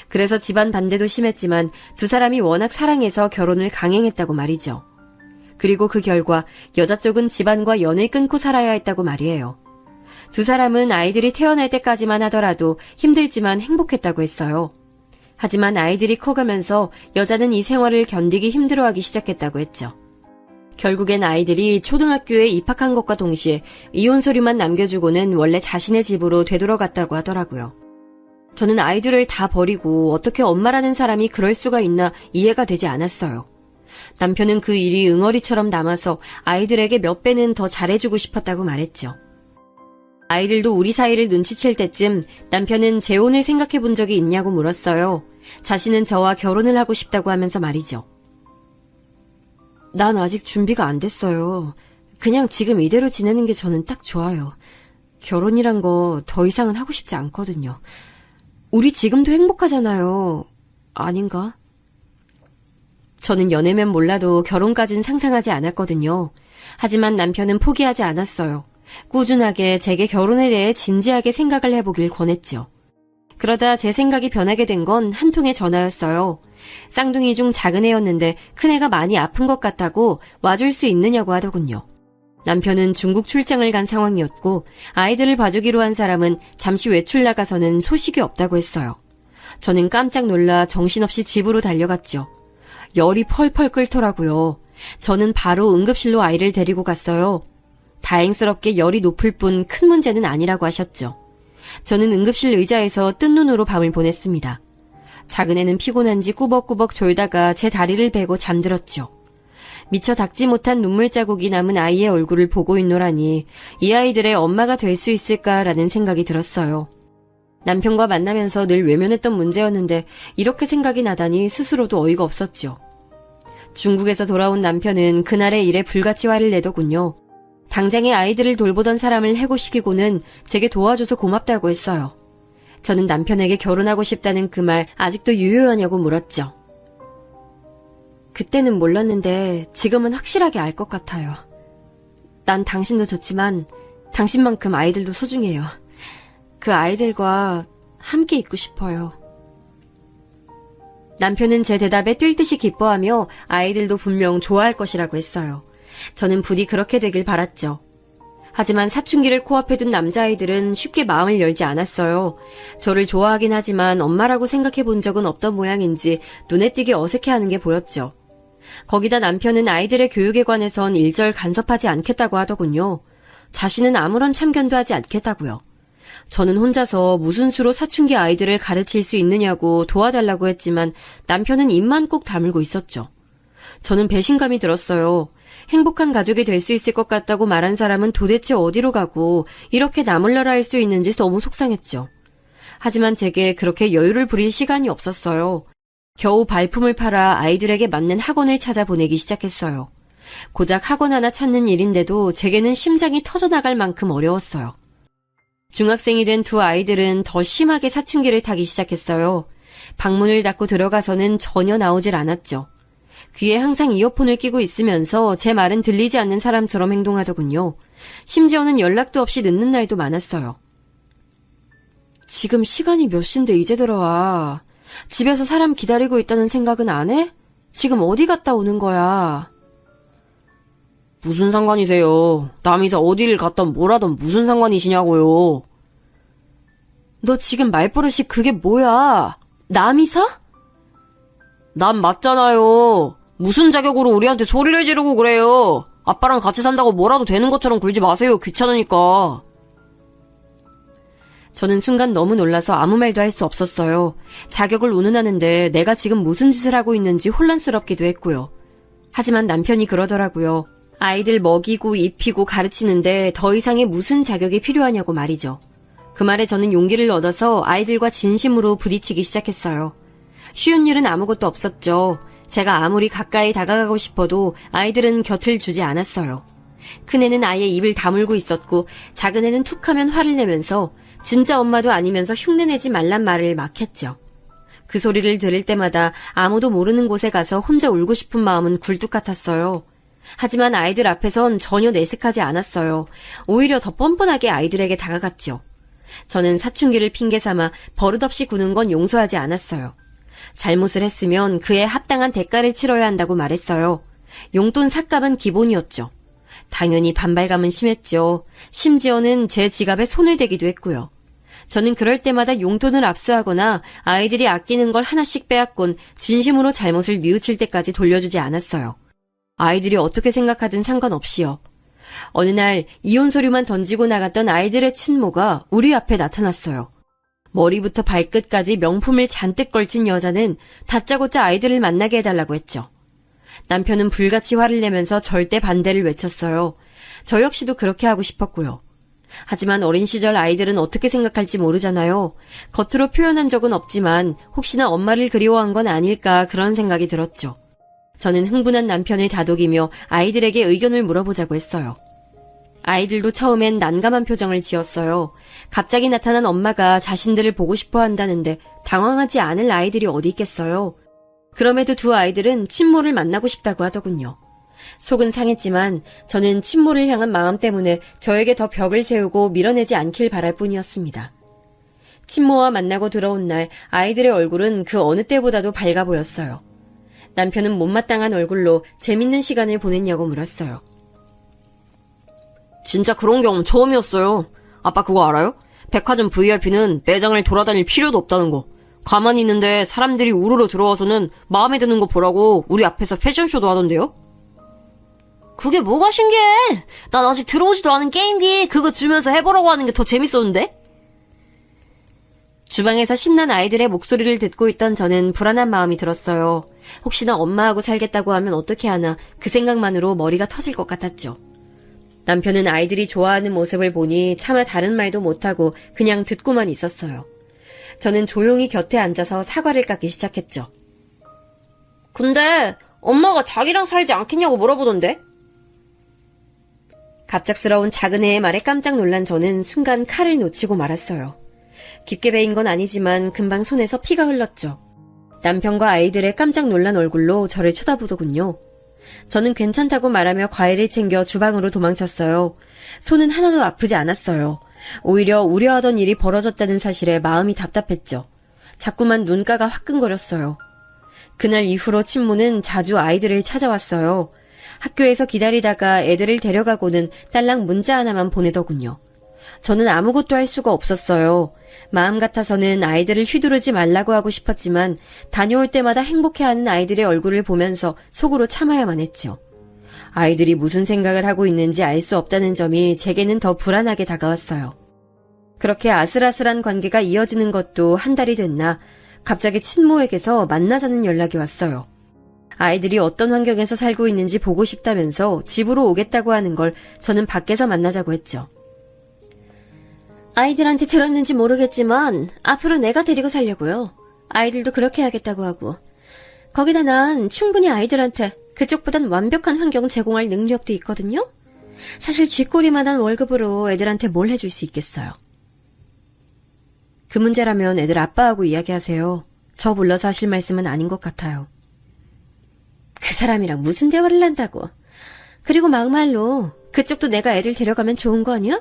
그래서 집안 반대도 심했지만 두 사람이 워낙 사랑해서 결혼을 강행했다고 말이죠. 그리고 그 결과 여자 쪽은 집안과 연을 끊고 살아야 했다고 말이에요. 두 사람은 아이들이 태어날 때까지만 하더라도 힘들지만 행복했다고 했어요. 하지만 아이들이 커가면서 여자는 이 생활을 견디기 힘들어하기 시작했다고 했죠. 결국엔 아이들이 초등학교에 입학한 것과 동시에 이혼 서류만 남겨주고는 원래 자신의 집으로 되돌아갔다고 하더라고요. 저는 아이들을 다 버리고 어떻게 엄마라는 사람이 그럴 수가 있나 이해가 되지 않았어요. 남편은 그 일이 응어리처럼 남아서 아이들에게 몇 배는 더 잘해주고 싶었다고 말했죠. 아이들도 우리 사이를 눈치챌 때쯤 남편은 재혼을 생각해 본 적이 있냐고 물었어요. 자신은 저와 결혼을 하고 싶다고 하면서 말이죠. 난 아직 준비가 안 됐어요. 그냥 지금 이대로 지내는 게 저는 딱 좋아요. 결혼이란 거 더 이상은 하고 싶지 않거든요. 우리 지금도 행복하잖아요. 아닌가? 저는 연애면 몰라도 결혼까진 상상하지 않았거든요. 하지만 남편은 포기하지 않았어요. 꾸준하게 제게 결혼에 대해 진지하게 생각을 해보길 권했죠. 그러다 제 생각이 변하게 된 건 한 통의 전화였어요. 쌍둥이 중 작은 애였는데 큰애가 많이 아픈 것 같다고 와줄 수 있느냐고 하더군요. 남편은 중국 출장을 간 상황이었고 아이들을 봐주기로 한 사람은 잠시 외출 나가서는 소식이 없다고 했어요. 저는 깜짝 놀라 정신없이 집으로 달려갔죠. 열이 펄펄 끓더라고요. 저는 바로 응급실로 아이를 데리고 갔어요. 다행스럽게 열이 높을 뿐 큰 문제는 아니라고 하셨죠. 저는 응급실 의자에서 뜬 눈으로 밤을 보냈습니다. 작은 애는 피곤한지 꾸벅꾸벅 졸다가 제 다리를 베고 잠들었죠. 미처 닦지 못한 눈물 자국이 남은 아이의 얼굴을 보고 있노라니 이 아이들의 엄마가 될 수 있을까라는 생각이 들었어요. 남편과 만나면서 늘 외면했던 문제였는데 이렇게 생각이 나다니 스스로도 어이가 없었죠. 중국에서 돌아온 남편은 그날의 일에 불같이 화를 내더군요. 당장에 아이들을 돌보던 사람을 해고시키고는 제게 도와줘서 고맙다고 했어요. 저는 남편에게 결혼하고 싶다는 그 말 아직도 유효하냐고 물었죠. 그때는 몰랐는데 지금은 확실하게 알 것 같아요. 난 당신도 좋지만 당신만큼 아이들도 소중해요. 그 아이들과 함께 있고 싶어요. 남편은 제 대답에 뛸 듯이 기뻐하며 아이들도 분명 좋아할 것이라고 했어요. 저는 부디 그렇게 되길 바랐죠. 하지만 사춘기를 코앞에 둔 남자아이들은 쉽게 마음을 열지 않았어요. 저를 좋아하긴 하지만 엄마라고 생각해 본 적은 없던 모양인지 눈에 띄게 어색해하는 게 보였죠. 거기다 남편은 아이들의 교육에 관해선 일절 간섭하지 않겠다고 하더군요. 자신은 아무런 참견도 하지 않겠다고요. 저는 혼자서 무슨 수로 사춘기 아이들을 가르칠 수 있느냐고 도와달라고 했지만 남편은 입만 꼭 다물고 있었죠. 저는 배신감이 들었어요. 행복한 가족이 될 수 있을 것 같다고 말한 사람은 도대체 어디로 가고 이렇게 나몰라라 할 수 있는지 너무 속상했죠. 하지만 제게 그렇게 여유를 부릴 시간이 없었어요. 겨우 발품을 팔아 아이들에게 맞는 학원을 찾아보내기 시작했어요. 고작 학원 하나 찾는 일인데도 제게는 심장이 터져나갈 만큼 어려웠어요. 중학생이 된 두 아이들은 더 심하게 사춘기를 타기 시작했어요. 방문을 닫고 들어가서는 전혀 나오질 않았죠. 귀에 항상 이어폰을 끼고 있으면서 제 말은 들리지 않는 사람처럼 행동하더군요. 심지어는 연락도 없이 늦는 날도 많았어요. 지금 시간이 몇 시인데 이제 들어와. 집에서 사람 기다리고 있다는 생각은 안 해? 지금 어디 갔다 오는 거야? 무슨 상관이세요? 남이서 어디를 갔던 뭐라던 무슨 상관이시냐고요? 너 지금 말버릇이 그게 뭐야? 남이서? 남 맞잖아요. 무슨 자격으로 우리한테 소리를 지르고 그래요? 아빠랑 같이 산다고 뭐라도 되는 것처럼 굴지 마세요. 귀찮으니까. 저는 순간 너무 놀라서 아무 말도 할 수 없었어요. 자격을 운운하는데 내가 지금 무슨 짓을 하고 있는지 혼란스럽기도 했고요. 하지만 남편이 그러더라고요. 아이들 먹이고 입히고 가르치는데 더 이상의 무슨 자격이 필요하냐고 말이죠. 그 말에 저는 용기를 얻어서 아이들과 진심으로 부딪히기 시작했어요. 쉬운 일은 아무것도 없었죠. 제가 아무리 가까이 다가가고 싶어도 아이들은 곁을 주지 않았어요. 큰애는 아예 입을 다물고 있었고 작은 애는 툭하면 화를 내면서 진짜 엄마도 아니면서 흉내내지 말란 말을 막 했죠. 그 소리를 들을 때마다 아무도 모르는 곳에 가서 혼자 울고 싶은 마음은 굴뚝 같았어요. 하지만 아이들 앞에선 전혀 내색하지 않았어요. 오히려 더 뻔뻔하게 아이들에게 다가갔죠. 저는 사춘기를 핑계 삼아 버릇없이 구는 건 용서하지 않았어요. 잘못을 했으면 그에 합당한 대가를 치러야 한다고 말했어요. 용돈 삭감은 기본이었죠. 당연히 반발감은 심했죠. 심지어는 제 지갑에 손을 대기도 했고요. 저는 그럴 때마다 용돈을 압수하거나 아이들이 아끼는 걸 하나씩 빼앗곤 진심으로 잘못을 뉘우칠 때까지 돌려주지 않았어요. 아이들이 어떻게 생각하든 상관없이요. 어느 날 이혼 서류만 던지고 나갔던 아이들의 친모가 우리 앞에 나타났어요. 머리부터 발끝까지 명품을 잔뜩 걸친 여자는 다짜고짜 아이들을 만나게 해달라고 했죠. 남편은 불같이 화를 내면서 절대 반대를 외쳤어요. 저 역시도 그렇게 하고 싶었고요. 하지만 어린 시절 아이들은 어떻게 생각할지 모르잖아요. 겉으로 표현한 적은 없지만 혹시나 엄마를 그리워한 건 아닐까 그런 생각이 들었죠. 저는 흥분한 남편을 다독이며 아이들에게 의견을 물어보자고 했어요. 아이들도 처음엔 난감한 표정을 지었어요. 갑자기 나타난 엄마가 자신들을 보고 싶어 한다는데 당황하지 않을 아이들이 어디 있겠어요. 그럼에도 두 아이들은 친모를 만나고 싶다고 하더군요. 속은 상했지만 저는 친모를 향한 마음 때문에 저에게 더 벽을 세우고 밀어내지 않길 바랄 뿐이었습니다. 친모와 만나고 들어온 날 아이들의 얼굴은 그 어느 때보다도 밝아 보였어요. 남편은 못마땅한 얼굴로 재밌는 시간을 보냈냐고 물었어요. 진짜 그런 경험 처음이었어요. 아빠 그거 알아요? 백화점 VIP는 매장을 돌아다닐 필요도 없다는 거. 가만히 있는데 사람들이 우르르 들어와서는 마음에 드는 거 보라고 우리 앞에서 패션쇼도 하던데요? 그게 뭐가 신기해? 난 아직 들어오지도 않은 게임기 그거 들면서 해보라고 하는 게 더 재밌었는데? 주방에서 신난 아이들의 목소리를 듣고 있던 저는 불안한 마음이 들었어요. 혹시나 엄마하고 살겠다고 하면 어떻게 하나 그 생각만으로 머리가 터질 것 같았죠. 남편은 아이들이 좋아하는 모습을 보니 차마 다른 말도 못하고 그냥 듣고만 있었어요. 저는 조용히 곁에 앉아서 사과를 깎기 시작했죠. 근데 엄마가 자기랑 살지 않겠냐고 물어보던데? 갑작스러운 작은애의 말에 깜짝 놀란 저는 순간 칼을 놓치고 말았어요. 깊게 베인 건 아니지만 금방 손에서 피가 흘렀죠. 남편과 아이들의 깜짝 놀란 얼굴로 저를 쳐다보더군요. 저는 괜찮다고 말하며 과일을 챙겨 주방으로 도망쳤어요. 손은 하나도 아프지 않았어요. 오히려 우려하던 일이 벌어졌다는 사실에 마음이 답답했죠. 자꾸만 눈가가 화끈거렸어요. 그날 이후로 친모는 자주 아이들을 찾아왔어요. 학교에서 기다리다가 애들을 데려가고는 딸랑 문자 하나만 보내더군요. 저는 아무것도 할 수가 없었어요. 마음 같아서는 아이들을 휘두르지 말라고 하고 싶었지만 다녀올 때마다 행복해하는 아이들의 얼굴을 보면서 속으로 참아야만 했죠. 아이들이 무슨 생각을 하고 있는지 알 수 없다는 점이 제게는 더 불안하게 다가왔어요. 그렇게 아슬아슬한 관계가 이어지는 것도 한 달이 됐나 갑자기 친모에게서 만나자는 연락이 왔어요. 아이들이 어떤 환경에서 살고 있는지 보고 싶다면서 집으로 오겠다고 하는 걸 저는 밖에서 만나자고 했죠. 아이들한테 들었는지 모르겠지만 앞으로 내가 데리고 살려고요. 아이들도 그렇게 하겠다고 하고. 거기다 난 충분히 아이들한테 그쪽보단 완벽한 환경 제공할 능력도 있거든요. 사실 쥐꼬리만한 월급으로 애들한테 뭘 해줄 수 있겠어요. 그 문제라면 애들 아빠하고 이야기하세요. 저 불러서 하실 말씀은 아닌 것 같아요. 그 사람이랑 무슨 대화를 한다고. 그리고 막말로 그쪽도 내가 애들 데려가면 좋은 거 아니야?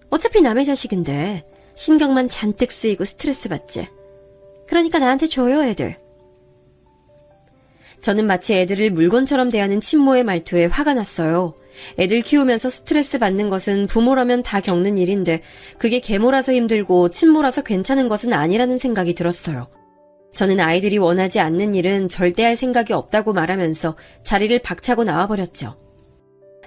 어차피 남의 자식인데 신경만 잔뜩 쓰이고 스트레스 받지. 그러니까 나한테 줘요, 애들. 저는 마치 애들을 물건처럼 대하는 친모의 말투에 화가 났어요. 애들 키우면서 스트레스 받는 것은 부모라면 다 겪는 일인데 그게 계모라서 힘들고 친모라서 괜찮은 것은 아니라는 생각이 들었어요. 저는 아이들이 원하지 않는 일은 절대 할 생각이 없다고 말하면서 자리를 박차고 나와버렸죠.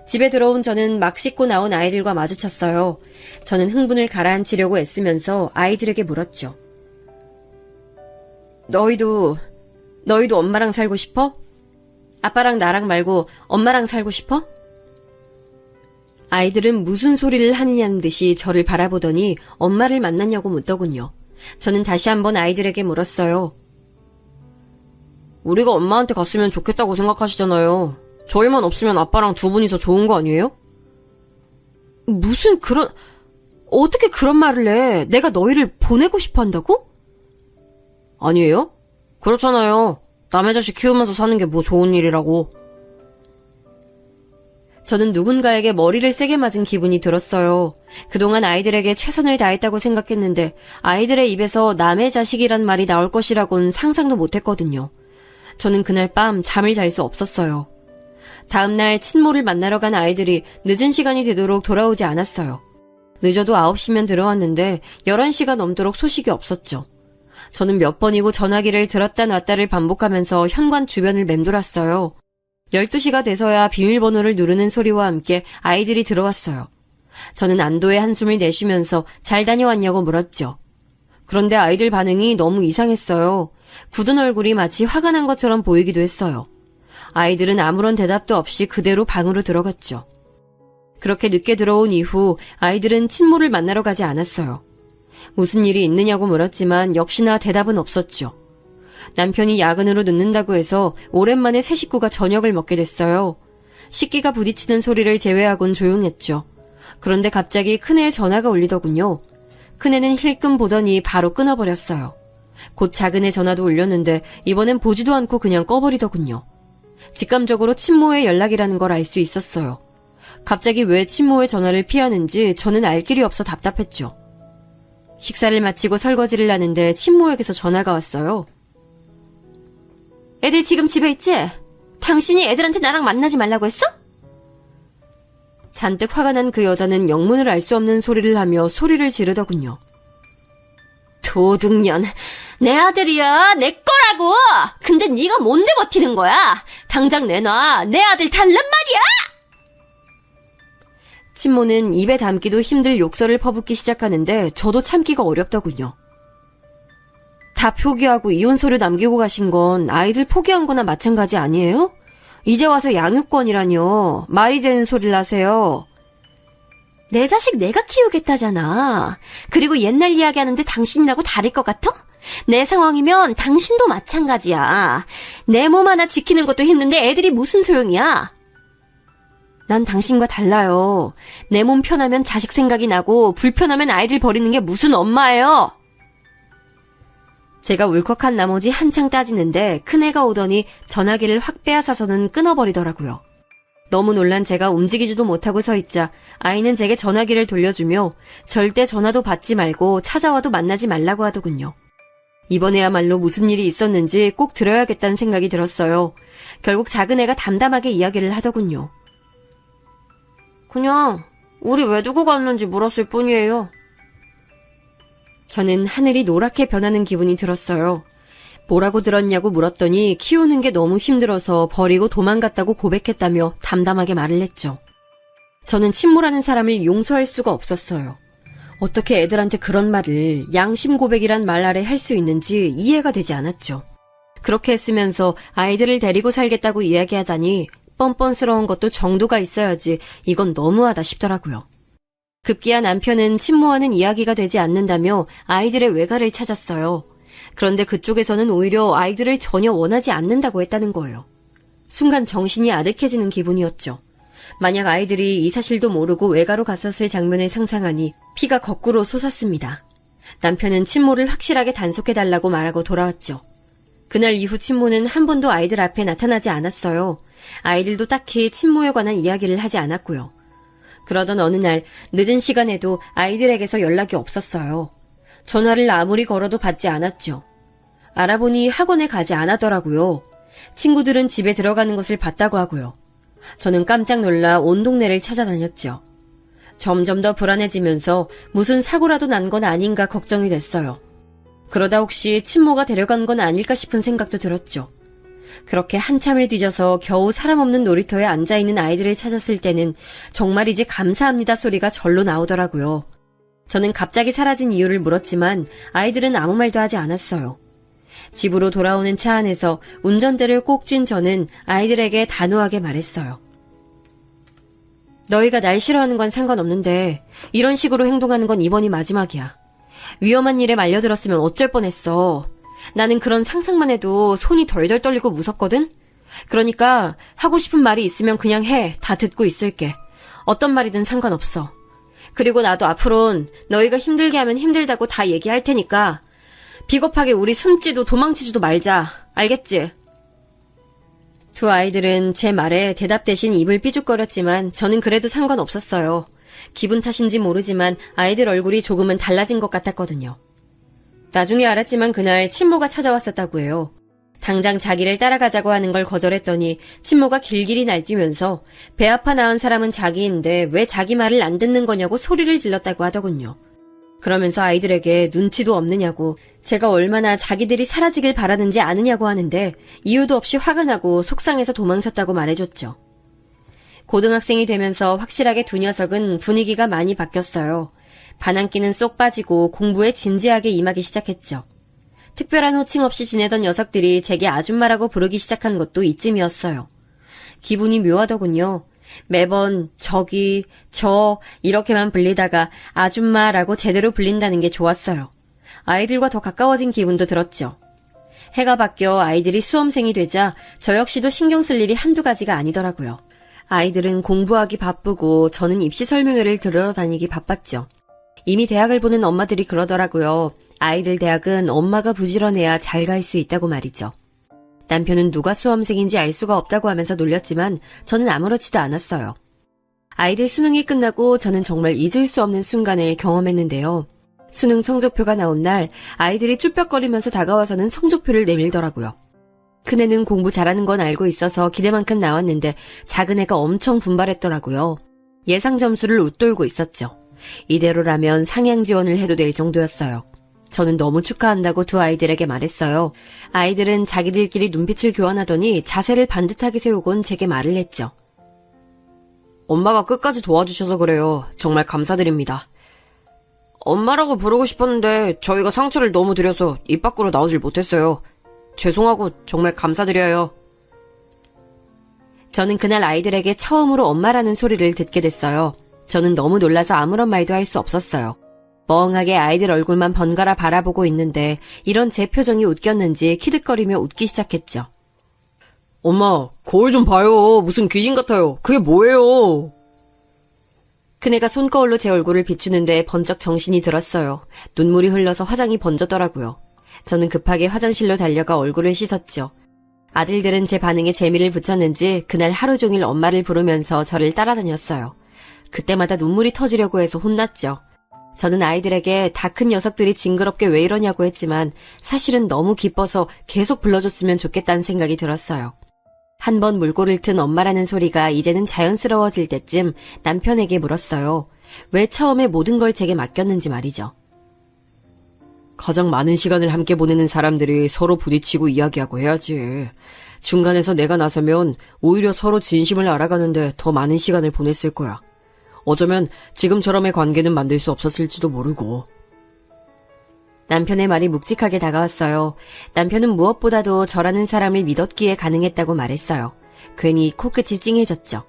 집에 들어온 저는 막 씻고 나온 아이들과 마주쳤어요. 저는 흥분을 가라앉히려고 애쓰면서 아이들에게 물었죠. 너희도 엄마랑 살고 싶어? 아빠랑 나랑 말고 엄마랑 살고 싶어? 아이들은 무슨 소리를 하느냐는 듯이 저를 바라보더니 엄마를 만났냐고 묻더군요. 저는 다시 한번 아이들에게 물었어요. 우리가 엄마한테 갔으면 좋겠다고 생각하시잖아요. 저희만 없으면 아빠랑 두 분이서 좋은 거 아니에요? 어떻게 그런 말을 해? 내가 너희를 보내고 싶어 한다고? 아니에요? 그렇잖아요. 남의 자식 키우면서 사는 게 뭐 좋은 일이라고. 저는 누군가에게 머리를 세게 맞은 기분이 들었어요. 그동안 아이들에게 최선을 다했다고 생각했는데 아이들의 입에서 남의 자식이란 말이 나올 것이라고는 상상도 못했거든요. 저는 그날 밤 잠을 잘 수 없었어요. 다음날 친모를 만나러 간 아이들이 늦은 시간이 되도록 돌아오지 않았어요. 늦어도 9시면 들어왔는데 11시가 넘도록 소식이 없었죠. 저는 몇 번이고 전화기를 들었다 놨다를 반복하면서 현관 주변을 맴돌았어요. 12시가 돼서야 비밀번호를 누르는 소리와 함께 아이들이 들어왔어요. 저는 안도의 한숨을 내쉬면서 잘 다녀왔냐고 물었죠. 그런데 아이들 반응이 너무 이상했어요. 굳은 얼굴이 마치 화가 난 것처럼 보이기도 했어요. 아이들은 아무런 대답도 없이 그대로 방으로 들어갔죠. 그렇게 늦게 들어온 이후 아이들은 친모를 만나러 가지 않았어요. 무슨 일이 있느냐고 물었지만 역시나 대답은 없었죠. 남편이 야근으로 늦는다고 해서 오랜만에 새 식구가 저녁을 먹게 됐어요. 식기가 부딪히는 소리를 제외하곤 조용했죠. 그런데 갑자기 큰애의 전화가 울리더군요. 큰애는 힐끔 보더니 바로 끊어버렸어요. 곧 작은애 전화도 울렸는데 이번엔 보지도 않고 그냥 꺼버리더군요. 직감적으로 친모의 연락이라는 걸 알 수 있었어요. 갑자기 왜 친모의 전화를 피하는지 저는 알 길이 없어 답답했죠. 식사를 마치고 설거지를 하는데 친모에게서 전화가 왔어요. 애들 지금 집에 있지? 당신이 애들한테 나랑 만나지 말라고 했어? 잔뜩 화가 난 그 여자는 영문을 알 수 없는 소리를 하며 소리를 지르더군요. 도둑년, 내 아들이야, 내 거라고! 근데 네가 뭔데 버티는 거야? 당장 내놔, 내 아들 달란 말이야! 친모는 입에 담기도 힘들 욕설을 퍼붓기 시작하는데 저도 참기가 어렵더군요. 다 포기하고 이혼 서류 남기고 가신 건 아이들 포기한 거나 마찬가지 아니에요? 이제 와서 양육권이라뇨. 말이 되는 소리를 하세요. 내 자식 내가 키우겠다잖아. 그리고 옛날 이야기하는데 당신이라고 다를 것 같아? 내 상황이면 당신도 마찬가지야. 내 몸 하나 지키는 것도 힘든데 애들이 무슨 소용이야? 난 당신과 달라요. 내 몸 편하면 자식 생각이 나고 불편하면 아이들 버리는 게 무슨 엄마예요? 제가 울컥한 나머지 한창 따지는데 큰애가 오더니 전화기를 확 빼앗아서는 끊어버리더라고요. 너무 놀란 제가 움직이지도 못하고 서 있자 아이는 제게 전화기를 돌려주며 절대 전화도 받지 말고 찾아와도 만나지 말라고 하더군요. 이번에야말로 무슨 일이 있었는지 꼭 들어야겠다는 생각이 들었어요. 결국 작은애가 담담하게 이야기를 하더군요. 그냥 우리 왜 두고 갔는지 물었을 뿐이에요. 저는 하늘이 노랗게 변하는 기분이 들었어요. 뭐라고 들었냐고 물었더니 키우는 게 너무 힘들어서 버리고 도망갔다고 고백했다며 담담하게 말을 했죠. 저는 친모라는 사람을 용서할 수가 없었어요. 어떻게 애들한테 그런 말을 양심 고백이란 말 아래 할 수 있는지 이해가 되지 않았죠. 그렇게 했으면서 아이들을 데리고 살겠다고 이야기하다니 뻔뻔스러운 것도 정도가 있어야지 이건 너무하다 싶더라고요. 급기야 남편은 친모와는 이야기가 되지 않는다며 아이들의 외가를 찾았어요. 그런데 그쪽에서는 오히려 아이들을 전혀 원하지 않는다고 했다는 거예요. 순간 정신이 아득해지는 기분이었죠. 만약 아이들이 이 사실도 모르고 외가로 갔었을 장면을 상상하니 피가 거꾸로 솟았습니다. 남편은 친모를 확실하게 단속해달라고 말하고 돌아왔죠. 그날 이후 친모는 한 번도 아이들 앞에 나타나지 않았어요. 아이들도 딱히 친모에 관한 이야기를 하지 않았고요. 그러던 어느 날 늦은 시간에도 아이들에게서 연락이 없었어요. 전화를 아무리 걸어도 받지 않았죠. 알아보니 학원에 가지 않았더라고요. 친구들은 집에 들어가는 것을 봤다고 하고요. 저는 깜짝 놀라 온 동네를 찾아다녔죠. 점점 더 불안해지면서 무슨 사고라도 난 건 아닌가 걱정이 됐어요. 그러다 혹시 친모가 데려간 건 아닐까 싶은 생각도 들었죠. 그렇게 한참을 뒤져서 겨우 사람 없는 놀이터에 앉아있는 아이들을 찾았을 때는 정말이지 감사합니다 소리가 절로 나오더라고요. 저는 갑자기 사라진 이유를 물었지만 아이들은 아무 말도 하지 않았어요. 집으로 돌아오는 차 안에서 운전대를 꼭 쥔 저는 아이들에게 단호하게 말했어요. 너희가 날 싫어하는 건 상관없는데 이런 식으로 행동하는 건 이번이 마지막이야. 위험한 일에 말려들었으면 어쩔 뻔했어. 나는 그런 상상만 해도 손이 덜덜 떨리고 무섭거든? 그러니까 하고 싶은 말이 있으면 그냥 해. 다 듣고 있을게. 어떤 말이든 상관없어. 그리고 나도 앞으론 너희가 힘들게 하면 힘들다고 다 얘기할 테니까 비겁하게 우리 숨지도 도망치지도 말자. 알겠지? 두 아이들은 제 말에 대답 대신 입을 삐죽거렸지만 저는 그래도 상관없었어요. 기분 탓인지 모르지만 아이들 얼굴이 조금은 달라진 것 같았거든요. 나중에 알았지만 그날 친모가 찾아왔었다고 해요. 당장 자기를 따라가자고 하는 걸 거절했더니 친모가 길길이 날뛰면서 배 아파 낳은 사람은 자기인데 왜 자기 말을 안 듣는 거냐고 소리를 질렀다고 하더군요. 그러면서 아이들에게 눈치도 없느냐고 제가 얼마나 자기들이 사라지길 바라는지 아느냐고 하는데 이유도 없이 화가 나고 속상해서 도망쳤다고 말해줬죠. 고등학생이 되면서 확실하게 두 녀석은 분위기가 많이 바뀌었어요. 반항기는 쏙 빠지고 공부에 진지하게 임하기 시작했죠. 특별한 호칭 없이 지내던 녀석들이 제게 아줌마라고 부르기 시작한 것도 이쯤이었어요. 기분이 묘하더군요. 매번 저기, 저 이렇게만 불리다가 아줌마라고 제대로 불린다는 게 좋았어요. 아이들과 더 가까워진 기분도 들었죠. 해가 바뀌어 아이들이 수험생이 되자 저 역시도 신경 쓸 일이 한두 가지가 아니더라고요. 아이들은 공부하기 바쁘고 저는 입시 설명회를 들으러 다니기 바빴죠. 이미 대학을 보는 엄마들이 그러더라고요. 아이들 대학은 엄마가 부지런해야 잘 갈 수 있다고 말이죠. 남편은 누가 수험생인지 알 수가 없다고 하면서 놀렸지만 저는 아무렇지도 않았어요. 아이들 수능이 끝나고 저는 정말 잊을 수 없는 순간을 경험했는데요. 수능 성적표가 나온 날 아이들이 쭈뼛거리면서 다가와서는 성적표를 내밀더라고요. 큰애는 공부 잘하는 건 알고 있어서 기대만큼 나왔는데 작은애가 엄청 분발했더라고요. 예상 점수를 웃돌고 있었죠. 이대로라면 상향 지원을 해도 될 정도였어요. 저는 너무 축하한다고 두 아이들에게 말했어요. 아이들은 자기들끼리 눈빛을 교환하더니 자세를 반듯하게 세우곤 제게 말을 했죠. 엄마가 끝까지 도와주셔서 그래요. 정말 감사드립니다. 엄마라고 부르고 싶었는데 저희가 상처를 너무 드려서 입 밖으로 나오질 못했어요. 죄송하고 정말 감사드려요. 저는 그날 아이들에게 처음으로 엄마라는 소리를 듣게 됐어요. 저는 너무 놀라서 아무런 말도 할 수 없었어요. 멍하게 아이들 얼굴만 번갈아 바라보고 있는데 이런 제 표정이 웃겼는지 키득거리며 웃기 시작했죠. 엄마, 거울 좀 봐요. 무슨 귀신 같아요. 그게 뭐예요? 큰애가 손거울로 제 얼굴을 비추는데 번쩍 정신이 들었어요. 눈물이 흘러서 화장이 번졌더라고요. 저는 급하게 화장실로 달려가 얼굴을 씻었죠. 아들들은 제 반응에 재미를 붙였는지 그날 하루 종일 엄마를 부르면서 저를 따라다녔어요. 그때마다 눈물이 터지려고 해서 혼났죠. 저는 아이들에게 다 큰 녀석들이 징그럽게 왜 이러냐고 했지만 사실은 너무 기뻐서 계속 불러줬으면 좋겠다는 생각이 들었어요. 한 번 물꼬를 튼 엄마라는 소리가 이제는 자연스러워질 때쯤 남편에게 물었어요. 왜 처음에 모든 걸 제게 맡겼는지 말이죠. 가장 많은 시간을 함께 보내는 사람들이 서로 부딪히고 이야기하고 해야지. 중간에서 내가 나서면 오히려 서로 진심을 알아가는데 더 많은 시간을 보냈을 거야. 어쩌면 지금처럼의 관계는 만들 수 없었을지도 모르고. 남편의 말이 묵직하게 다가왔어요. 남편은 무엇보다도 저라는 사람을 믿었기에 가능했다고 말했어요. 괜히 코끝이 찡해졌죠.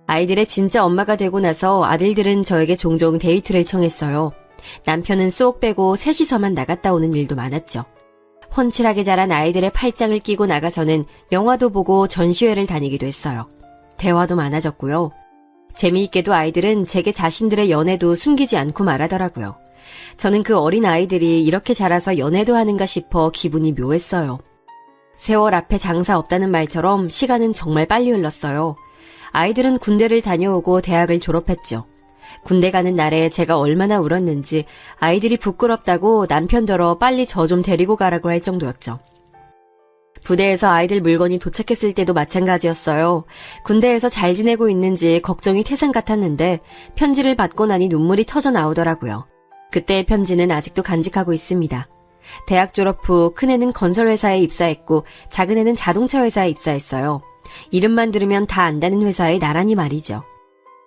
아이들의 진짜 엄마가 되고 나서 아들들은 저에게 종종 데이트를 청했어요. 남편은 쏙 빼고 셋이서만 나갔다 오는 일도 많았죠. 훤칠하게 자란 아이들의 팔짱을 끼고 나가서는 영화도 보고 전시회를 다니기도 했어요. 대화도 많아졌고요. 재미있게도 아이들은 제게 자신들의 연애도 숨기지 않고 말하더라고요. 저는 그 어린 아이들이 이렇게 자라서 연애도 하는가 싶어 기분이 묘했어요. 세월 앞에 장사 없다는 말처럼 시간은 정말 빨리 흘렀어요. 아이들은 군대를 다녀오고 대학을 졸업했죠. 군대 가는 날에 제가 얼마나 울었는지 아이들이 부끄럽다고 남편더러 빨리 저 좀 데리고 가라고 할 정도였죠. 부대에서 아이들 물건이 도착했을 때도 마찬가지였어요. 군대에서 잘 지내고 있는지 걱정이 태산 같았는데 편지를 받고 나니 눈물이 터져 나오더라고요. 그때의 편지는 아직도 간직하고 있습니다. 대학 졸업 후 큰애는 건설회사에 입사했고 작은애는 자동차 회사에 입사했어요. 이름만 들으면 다 안다는 회사에 나란히 말이죠.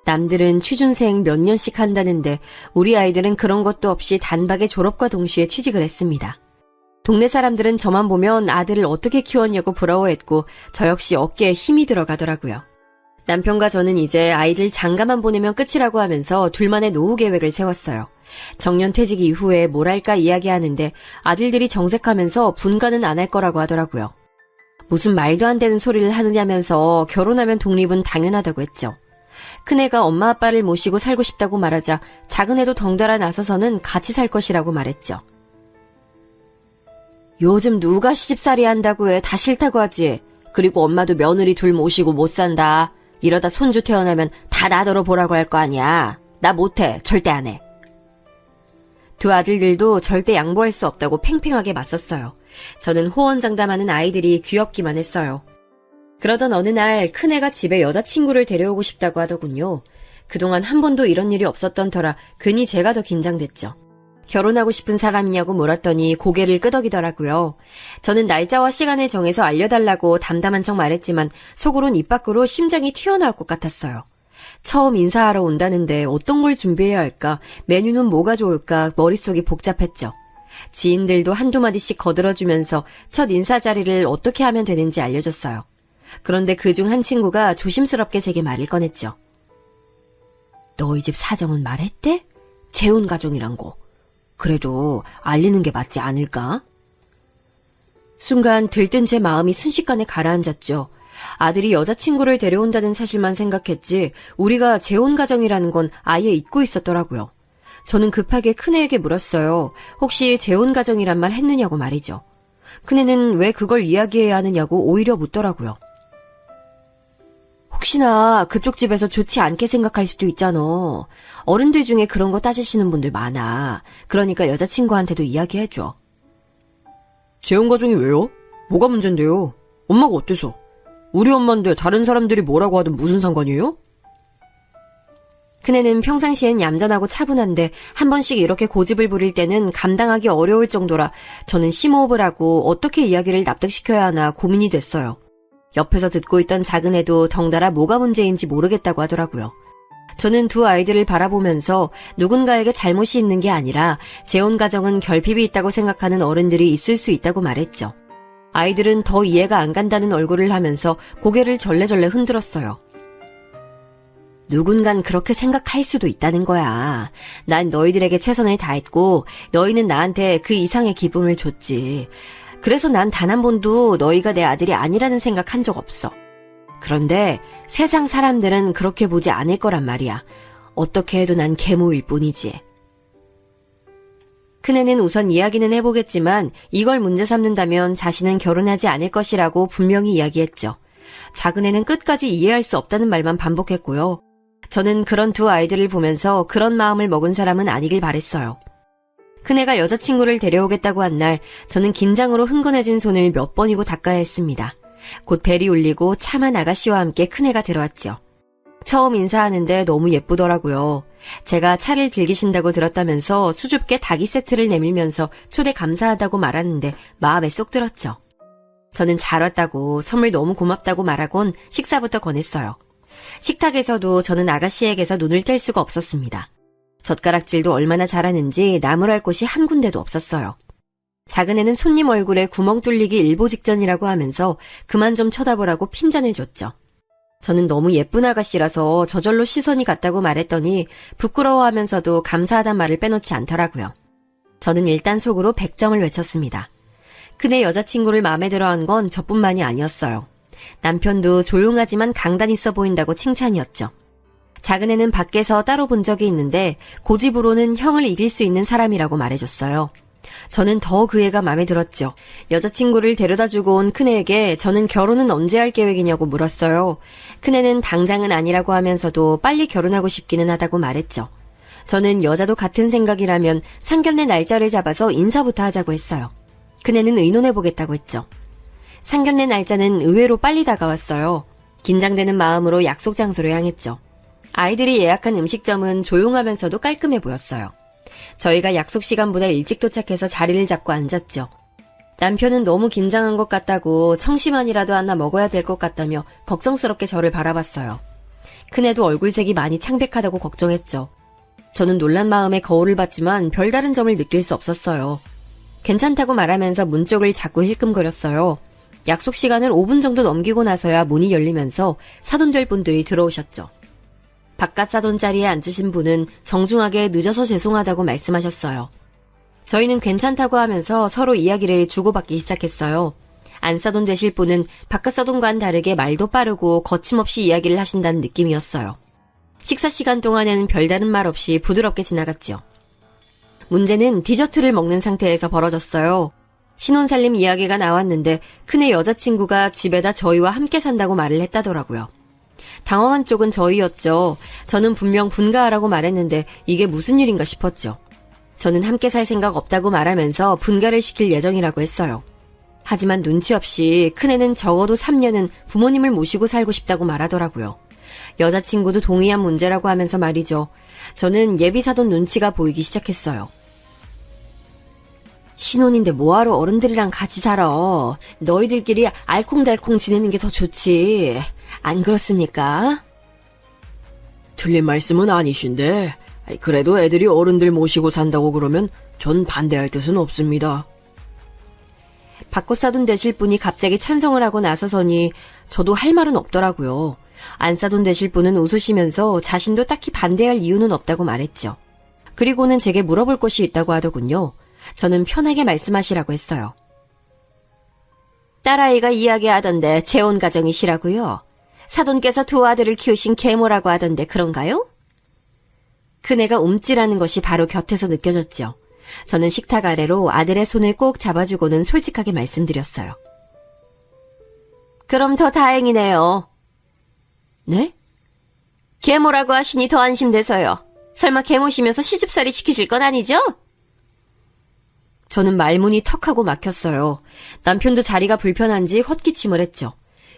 남들은 취준생 몇 년씩 한다는데 우리 아이들은 그런 것도 없이 단박에 졸업과 동시에 취직을 했습니다. 동네 사람들은 저만 보면 아들을 어떻게 키웠냐고 부러워했고 저 역시 어깨에 힘이 들어가더라고요. 남편과 저는 이제 아이들 장가만 보내면 끝이라고 하면서 둘만의 노후 계획을 세웠어요. 정년 퇴직 이후에 뭘 할까 이야기하는데 아들들이 정색하면서 분가는 안 할 거라고 하더라고요. 무슨 말도 안 되는 소리를 하느냐면서 결혼하면 독립은 당연하다고 했죠. 큰애가 엄마 아빠를 모시고 살고 싶다고 말하자 작은애도 덩달아 나서서는 같이 살 것이라고 말했죠. 요즘 누가 시집살이 한다고 해. 다 싫다고 하지. 그리고 엄마도 며느리 둘 모시고 못 산다. 이러다 손주 태어나면 다 나더러 보라고 할 거 아니야. 나 못해. 절대 안 해. 두 아들들도 절대 양보할 수 없다고 팽팽하게 맞섰어요. 저는 호언장담하는 아이들이 귀엽기만 했어요. 그러던 어느 날 큰애가 집에 여자친구를 데려오고 싶다고 하더군요. 그동안 한 번도 이런 일이 없었던 터라 괜히 제가 더 긴장됐죠. 결혼하고 싶은 사람이냐고 물었더니 고개를 끄덕이더라고요. 저는 날짜와 시간을 정해서 알려달라고 담담한 척 말했지만 속으론 입 밖으로 심장이 튀어나올 것 같았어요. 처음 인사하러 온다는데 어떤 걸 준비해야 할까, 메뉴는 뭐가 좋을까 머릿속이 복잡했죠. 지인들도 한두 마디씩 거들어주면서 첫 인사 자리를 어떻게 하면 되는지 알려줬어요. 그런데 그중 한 친구가 조심스럽게 제게 말을 꺼냈죠. 너희 집 사정은 말했대? 재혼 가정이란 거. 그래도 알리는 게 맞지 않을까? 순간 들뜬 제 마음이 순식간에 가라앉았죠. 아들이 여자친구를 데려온다는 사실만 생각했지 우리가 재혼 가정이라는 건 아예 잊고 있었더라고요. 저는 급하게 큰애에게 물었어요. 혹시 재혼 가정이란 말 했느냐고 말이죠. 큰애는 왜 그걸 이야기해야 하느냐고 오히려 묻더라고요. 혹시나 그쪽 집에서 좋지 않게 생각할 수도 있잖아. 어른들 중에 그런 거 따지시는 분들 많아. 그러니까 여자친구한테도 이야기해줘. 재혼 가정이 왜요? 뭐가 문제인데요? 엄마가 어때서? 우리 엄마인데 다른 사람들이 뭐라고 하든 무슨 상관이에요? 큰애는 평상시엔 얌전하고 차분한데 한 번씩 이렇게 고집을 부릴 때는 감당하기 어려울 정도라 저는 심호흡을 하고 어떻게 이야기를 납득시켜야 하나 고민이 됐어요. 옆에서 듣고 있던 작은애도 덩달아 뭐가 문제인지 모르겠다고 하더라고요. 저는 두 아이들을 바라보면서 누군가에게 잘못이 있는 게 아니라 재혼 가정은 결핍이 있다고 생각하는 어른들이 있을 수 있다고 말했죠. 아이들은 더 이해가 안 간다는 얼굴을 하면서 고개를 절레절레 흔들었어요. 누군간 그렇게 생각할 수도 있다는 거야. 난 너희들에게 최선을 다했고 너희는 나한테 그 이상의 기쁨을 줬지. 그래서 난 단 한 번도 너희가 내 아들이 아니라는 생각 한 적 없어. 그런데 세상 사람들은 그렇게 보지 않을 거란 말이야. 어떻게 해도 난 계모일 뿐이지. 큰애는 우선 이야기는 해보겠지만 이걸 문제 삼는다면 자신은 결혼하지 않을 것이라고 분명히 이야기했죠. 작은애는 끝까지 이해할 수 없다는 말만 반복했고요. 저는 그런 두 아이들을 보면서 그런 마음을 먹은 사람은 아니길 바랬어요. 큰애가 여자친구를 데려오겠다고 한 날 저는 긴장으로 흥건해진 손을 몇 번이고 닦아야 했습니다. 곧 벨이 울리고 참한 아가씨와 함께 큰애가 들어왔죠. 처음 인사하는데 너무 예쁘더라고요. 제가 차를 즐기신다고 들었다면서 수줍게 닭이 세트를 내밀면서 초대 감사하다고 말하는데 마음에 쏙 들었죠. 저는 잘 왔다고 선물 너무 고맙다고 말하곤 식사부터 권했어요. 식탁에서도 저는 아가씨에게서 눈을 뗄 수가 없었습니다. 젓가락질도 얼마나 잘하는지 나무랄 곳이 한 군데도 없었어요. 작은애는 손님 얼굴에 구멍 뚫리기 일보 직전이라고 하면서 그만 좀 쳐다보라고 핀잔을 줬죠. 저는 너무 예쁜 아가씨라서 저절로 시선이 갔다고 말했더니 부끄러워하면서도 감사하단 말을 빼놓지 않더라고요. 저는 일단 속으로 100점을 외쳤습니다. 큰애 여자친구를 마음에 들어한 건 저뿐만이 아니었어요. 남편도 조용하지만 강단 있어 보인다고 칭찬이었죠. 작은애는 밖에서 따로 본 적이 있는데 고집으로는 형을 이길 수 있는 사람이라고 말해줬어요. 저는 더 그 애가 마음에 들었죠. 여자친구를 데려다주고 온 큰애에게 저는 결혼은 언제 할 계획이냐고 물었어요. 큰애는 당장은 아니라고 하면서도 빨리 결혼하고 싶기는 하다고 말했죠. 저는 여자도 같은 생각이라면 상견례 날짜를 잡아서 인사부터 하자고 했어요. 큰애는 의논해보겠다고 했죠. 상견례 날짜는 의외로 빨리 다가왔어요. 긴장되는 마음으로 약속 장소로 향했죠. 아이들이 예약한 음식점은 조용하면서도 깔끔해 보였어요. 저희가 약속 시간보다 일찍 도착해서 자리를 잡고 앉았죠. 남편은 너무 긴장한 것 같다고 청심환이라도 하나 먹어야 될 것 같다며 걱정스럽게 저를 바라봤어요. 큰애도 얼굴색이 많이 창백하다고 걱정했죠. 저는 놀란 마음에 거울을 봤지만 별다른 점을 느낄 수 없었어요. 괜찮다고 말하면서 문 쪽을 자꾸 힐끔거렸어요. 약속 시간을 5분 정도 넘기고 나서야 문이 열리면서 사돈될 분들이 들어오셨죠. 바깥 사돈 자리에 앉으신 분은 정중하게 늦어서 죄송하다고 말씀하셨어요. 저희는 괜찮다고 하면서 서로 이야기를 주고받기 시작했어요. 안사돈 되실 분은 바깥 사돈과는 다르게 말도 빠르고 거침없이 이야기를 하신다는 느낌이었어요. 식사 시간 동안에는 별다른 말 없이 부드럽게 지나갔죠. 문제는 디저트를 먹는 상태에서 벌어졌어요. 신혼살림 이야기가 나왔는데 큰애 여자친구가 집에다 저희와 함께 산다고 말을 했다더라고요. 당황한 쪽은 저희였죠. 저는 분명 분가하라고 말했는데 이게 무슨 일인가 싶었죠. 저는 함께 살 생각 없다고 말하면서 분가를 시킬 예정이라고 했어요. 하지만 눈치 없이 큰애는 적어도 3년은 부모님을 모시고 살고 싶다고 말하더라고요. 여자친구도 동의한 문제라고 하면서 말이죠. 저는 예비사돈 눈치가 보이기 시작했어요. 신혼인데 뭐하러 어른들이랑 같이 살아. 너희들끼리 알콩달콩 지내는 게 더 좋지. 안 그렇습니까? 틀린 말씀은 아니신데 그래도 애들이 어른들 모시고 산다고 그러면 전 반대할 뜻은 없습니다. 바꿔 싸돈 되실 분이 갑자기 찬성을 하고 나서서니 저도 할 말은 없더라고요. 안 싸돈 되실 분은 웃으시면서 자신도 딱히 반대할 이유는 없다고 말했죠. 그리고는 제게 물어볼 것이 있다고 하더군요. 저는 편하게 말씀하시라고 했어요. 딸아이가 이야기하던데 재혼 가정이시라고요? 사돈께서 두 아들을 키우신 계모라고 하던데 그런가요? 그네가 움찔하는 것이 바로 곁에서 느껴졌죠. 저는 식탁 아래로 아들의 손을 꼭 잡아주고는 솔직하게 말씀드렸어요. 그럼 더 다행이네요. 네? 계모라고 하시니 더 안심돼서요. 설마 계모시면서 시집살이 시키실 건 아니죠? 저는 말문이 턱하고 막혔어요. 남편도 자리가 불편한지 헛기침을 했죠.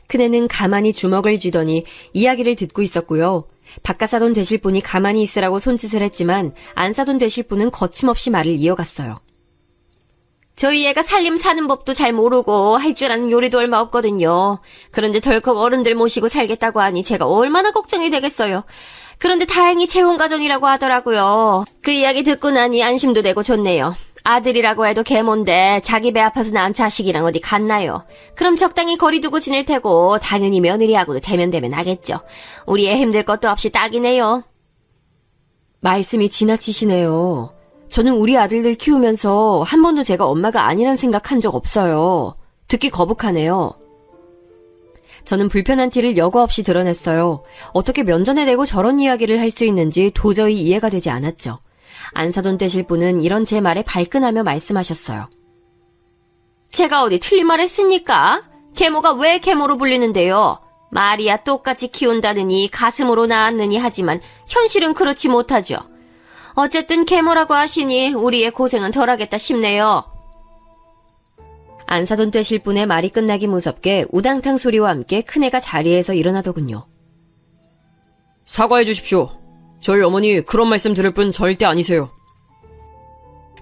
큰애는 가만히 주먹을 쥐더니 이야기를 듣고 있었고요. 바깥사돈 되실 분이 가만히 있으라고 손짓을 했지만 안사돈 되실 분은 거침없이 말을 이어갔어요. 저희 애가 살림 사는 법도 잘 모르고 할 줄 아는 요리도 얼마 없거든요. 그런데 덜컥 어른들 모시고 살겠다고 하니 제가 얼마나 걱정이 되겠어요. 그런데 다행히 재혼가정이라고 하더라고요. 그 이야기 듣고 나니 안심도 되고 좋네요. 아들이라고 해도 계몬데 자기 배 아파서 낳은 자식이랑 어디 갔나요? 그럼 적당히 거리 두고 지낼 테고 당연히 며느리하고도 대면대면 하겠죠. 우리 애 힘들 것도 없이 딱이네요. 말씀이 지나치시네요. 저는 우리 아들들 키우면서 한 번도 제가 엄마가 아니란 생각한 적 없어요. 듣기 거북하네요. 저는 불편한 티를 여과 없이 드러냈어요. 어떻게 면전에 대고 저런 이야기를 할 수 있는지 도저히 이해가 되지 않았죠. 안사돈 되실 분은 이런 제 말에 발끈하며 말씀하셨어요. 제가 어디 틀린 말 했습니까? 계모가 왜 계모로 불리는데요? 말이야 똑같이 키운다느니 가슴으로 낳았느니 하지만 현실은 그렇지 못하죠. 어쨌든 계모라고 하시니 우리의 고생은 덜하겠다 싶네요. 안사돈 되실 분의 말이 끝나기 무섭게 우당탕 소리와 함께 큰애가 자리에서 일어나더군요. 사과해 주십시오. 저희 어머니 그런 말씀 들을 분 절대 아니세요.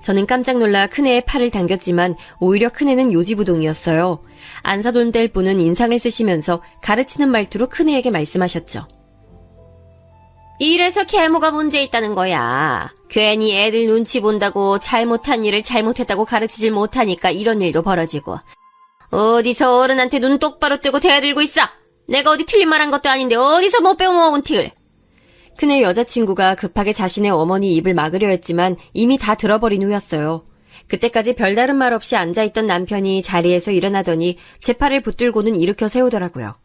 저는 깜짝 놀라 큰애의 팔을 당겼지만 오히려 큰애는 요지부동이었어요. 안사돈 될 분은 인상을 쓰시면서 가르치는 말투로 큰애에게 말씀하셨죠. 이래서 계모가 문제 있다는 거야. 괜히 애들 눈치 본다고 잘못한 일을 잘못했다고 가르치질 못하니까 이런 일도 벌어지고. 어디서 어른한테 눈 똑바로 뜨고 대들고 있어. 내가 어디 틀린 말 한 것도 아닌데 어디서 못 배워먹은 틱을. 큰애 여자친구가 급하게 자신의 어머니 입을 막으려 했지만 이미 다 들어버린 후였어요. 그때까지 별다른 말 없이 앉아있던 남편이 자리에서 일어나더니 제 팔을 붙들고는 일으켜 세우더라고요.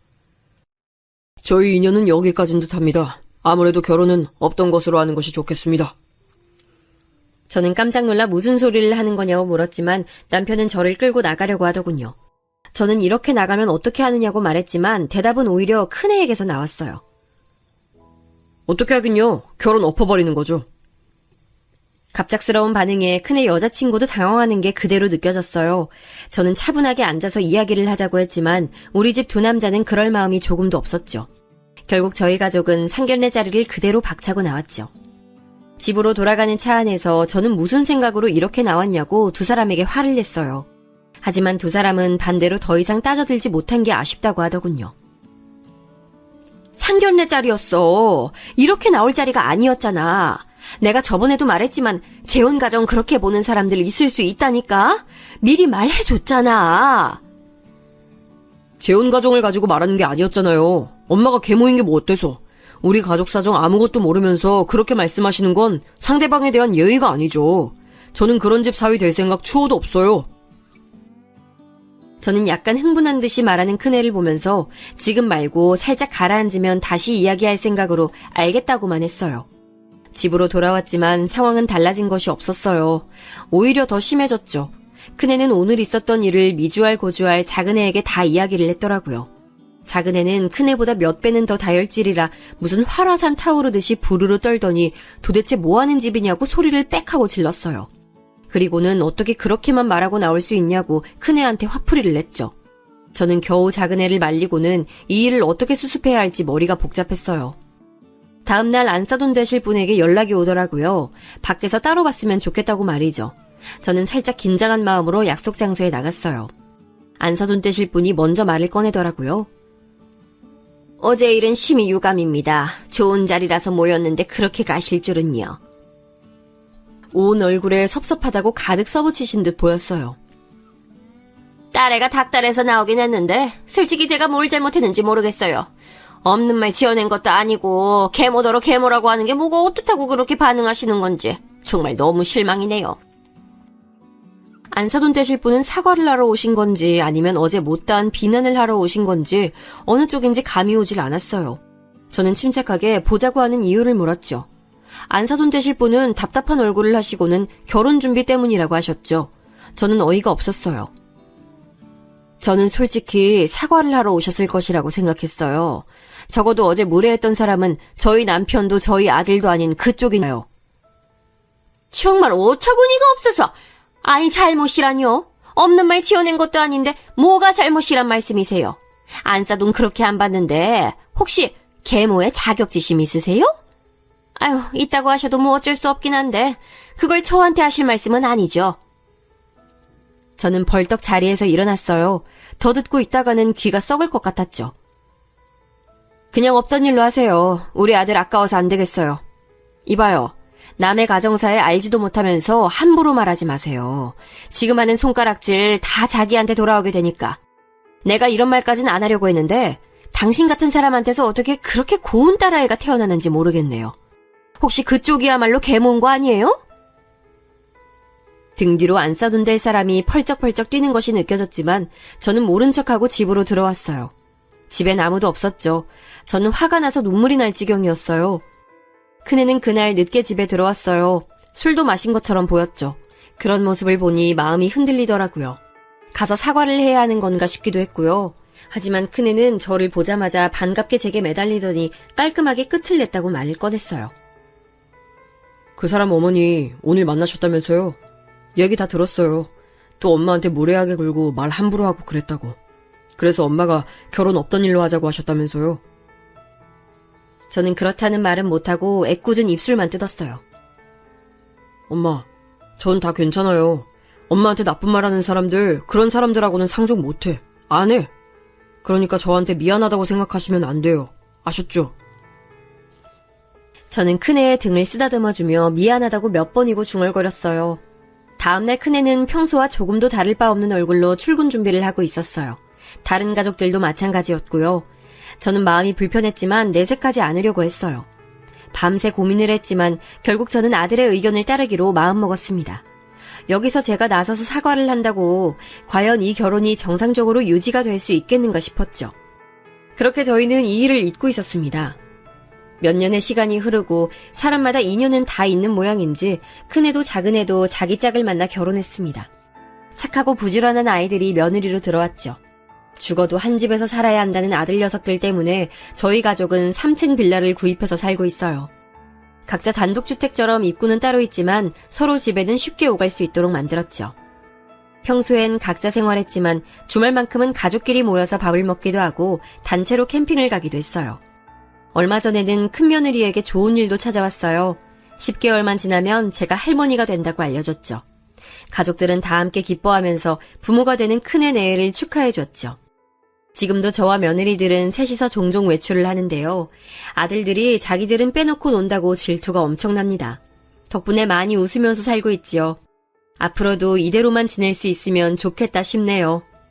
저희 인연은 여기까지인 듯합니다. 아무래도 결혼은 없던 것으로 하는 것이 좋겠습니다. 저는 깜짝 놀라 무슨 소리를 하는 거냐고 물었지만 남편은 저를 끌고 나가려고 하더군요. 저는 이렇게 나가면 어떻게 하느냐고 말했지만 대답은 오히려 큰애에게서 나왔어요. 어떻게 하긴요. 결혼 엎어버리는 거죠. 갑작스러운 반응에 큰애 여자친구도 당황하는 게 그대로 느껴졌어요. 저는 차분하게 앉아서 이야기를 하자고 했지만 우리 집 두 남자는 그럴 마음이 조금도 없었죠. 결국 저희 가족은 상견례 자리를 그대로 박차고 나왔죠. 집으로 돌아가는 차 안에서 저는 무슨 생각으로 이렇게 나왔냐고 두 사람에게 화를 냈어요. 하지만 두 사람은 반대로 더 이상 따져들지 못한 게 아쉽다고 하더군요. 상견례 자리였어. 이렇게 나올 자리가 아니었잖아. 내가 저번에도 말했지만 재혼 가정 그렇게 보는 사람들 있을 수 있다니까. 미리 말해줬잖아. 재혼 가정을 가지고 말하는 게 아니었잖아요. 엄마가 계모인 게 뭐 어때서. 우리 가족 사정 아무것도 모르면서 그렇게 말씀하시는 건 상대방에 대한 예의가 아니죠. 저는 그런 집 사위 될 생각 추호도 없어요. 저는 약간 흥분한 듯이 말하는 큰애를 보면서 지금 말고 살짝 가라앉으면 다시 이야기할 생각으로 알겠다고만 했어요. 집으로 돌아왔지만 상황은 달라진 것이 없었어요. 오히려 더 심해졌죠. 큰애는 오늘 있었던 일을 미주알 고주알 작은애에게 다 이야기를 했더라고요. 작은 애는 큰 애보다 몇 배는 더 다혈질이라 무슨 활화산 타오르듯이 부르르 떨더니 도대체 뭐하는 집이냐고 소리를 빽 하고 질렀어요. 그리고는 어떻게 그렇게만 말하고 나올 수 있냐고 큰 애한테 화풀이를 냈죠. 저는 겨우 작은 애를 말리고는 이 일을 어떻게 수습해야 할지 머리가 복잡했어요. 다음날 안사돈 되실 분에게 연락이 오더라고요. 밖에서 따로 봤으면 좋겠다고 말이죠. 저는 살짝 긴장한 마음으로 약속 장소에 나갔어요. 안사돈 되실 분이 먼저 말을 꺼내더라고요. 어제 일은 심히 유감입니다. 좋은 자리라서 모였는데 그렇게 가실 줄은요. 온 얼굴에 섭섭하다고 가득 써붙이신 듯 보였어요. 딸애가 닭달에서 나오긴 했는데 솔직히 제가 뭘 잘못했는지 모르겠어요. 없는 말 지어낸 것도 아니고 계모더러 계모라고 하는 게 뭐가 어떻다고 그렇게 반응하시는 건지 정말 너무 실망이네요. 안사돈 되실 분은 사과를 하러 오신 건지 아니면 어제 못다한 비난을 하러 오신 건지 어느 쪽인지 감이 오질 않았어요. 저는 침착하게 보자고 하는 이유를 물었죠. 안사돈 되실 분은 답답한 얼굴을 하시고는 결혼 준비 때문이라고 하셨죠. 저는 어이가 없었어요. 저는 솔직히 사과를 하러 오셨을 것이라고 생각했어요. 적어도 어제 무례했던 사람은 저희 남편도 저희 아들도 아닌 그쪽이나요. 정말 어처구니가 없어서. 아니 잘못이라뇨? 없는 말 지어낸 것도 아닌데 뭐가 잘못이란 말씀이세요? 안사돈 그렇게 안 봤는데 혹시 계모에 자격지심 있으세요? 아유, 있다고 하셔도 뭐 어쩔 수 없긴 한데 그걸 저한테 하실 말씀은 아니죠. 저는 벌떡 자리에서 일어났어요. 더 듣고 있다가는 귀가 썩을 것 같았죠. 그냥 없던 일로 하세요. 우리 아들 아까워서 안 되겠어요. 이봐요. 남의 가정사에 알지도 못하면서 함부로 말하지 마세요. 지금 하는 손가락질 다 자기한테 돌아오게 되니까. 내가 이런 말까진 안 하려고 했는데 당신 같은 사람한테서 어떻게 그렇게 고운 딸아이가 태어나는지 모르겠네요. 혹시 그쪽이야말로 계모인 거 아니에요? 등 뒤로 안싸돈 될 사람이 펄쩍펄쩍 뛰는 것이 느껴졌지만 저는 모른 척하고 집으로 들어왔어요. 집엔 아무도 없었죠. 저는 화가 나서 눈물이 날 지경이었어요. 큰애는 그날 늦게 집에 들어왔어요. 술도 마신 것처럼 보였죠. 그런 모습을 보니 마음이 흔들리더라고요. 가서 사과를 해야 하는 건가 싶기도 했고요. 하지만 큰애는 저를 보자마자 반갑게 제게 매달리더니 깔끔하게 끝을 냈다고 말을 꺼냈어요. 그 사람 어머니 오늘 만나셨다면서요? 얘기 다 들었어요. 또 엄마한테 무례하게 굴고 말 함부로 하고 그랬다고. 그래서 엄마가 결혼 없던 일로 하자고 하셨다면서요? 저는 그렇다는 말은 못하고 애꿎은 입술만 뜯었어요. 엄마, 전 다 괜찮아요. 엄마한테 나쁜 말 하는 사람들, 그런 사람들하고는 상종 못해. 안 해. 그러니까 저한테 미안하다고 생각하시면 안 돼요. 아셨죠? 저는 큰애의 등을 쓰다듬어주며 미안하다고 몇 번이고 중얼거렸어요. 다음날 큰애는 평소와 조금도 다를 바 없는 얼굴로 출근 준비를 하고 있었어요. 다른 가족들도 마찬가지였고요. 저는 마음이 불편했지만 내색하지 않으려고 했어요. 밤새 고민을 했지만 결국 저는 아들의 의견을 따르기로 마음먹었습니다. 여기서 제가 나서서 사과를 한다고 과연 이 결혼이 정상적으로 유지가 될 수 있겠는가 싶었죠. 그렇게 저희는 이 일을 잊고 있었습니다. 몇 년의 시간이 흐르고 사람마다 인연은 다 있는 모양인지 큰애도 작은애도 자기 짝을 만나 결혼했습니다. 착하고 부지런한 아이들이 며느리로 들어왔죠. 죽어도 한 집에서 살아야 한다는 아들 녀석들 때문에 저희 가족은 3층 빌라를 구입해서 살고 있어요. 각자 단독주택처럼 입구는 따로 있지만 서로 집에는 쉽게 오갈 수 있도록 만들었죠. 평소엔 각자 생활했지만 주말만큼은 가족끼리 모여서 밥을 먹기도 하고 단체로 캠핑을 가기도 했어요. 얼마 전에는 큰며느리에게 좋은 일도 찾아왔어요. 10개월만 지나면 제가 할머니가 된다고 알려줬죠. 가족들은 다 함께 기뻐하면서 부모가 되는 큰애 내애를 축하해줬죠. 지금도 저와 며느리들은 셋이서 종종 외출을 하는데요. 아들들이 자기들은 빼놓고 논다고 질투가 엄청납니다. 덕분에 많이 웃으면서 살고 있지요. 앞으로도 이대로만 지낼 수 있으면 좋겠다 싶네요.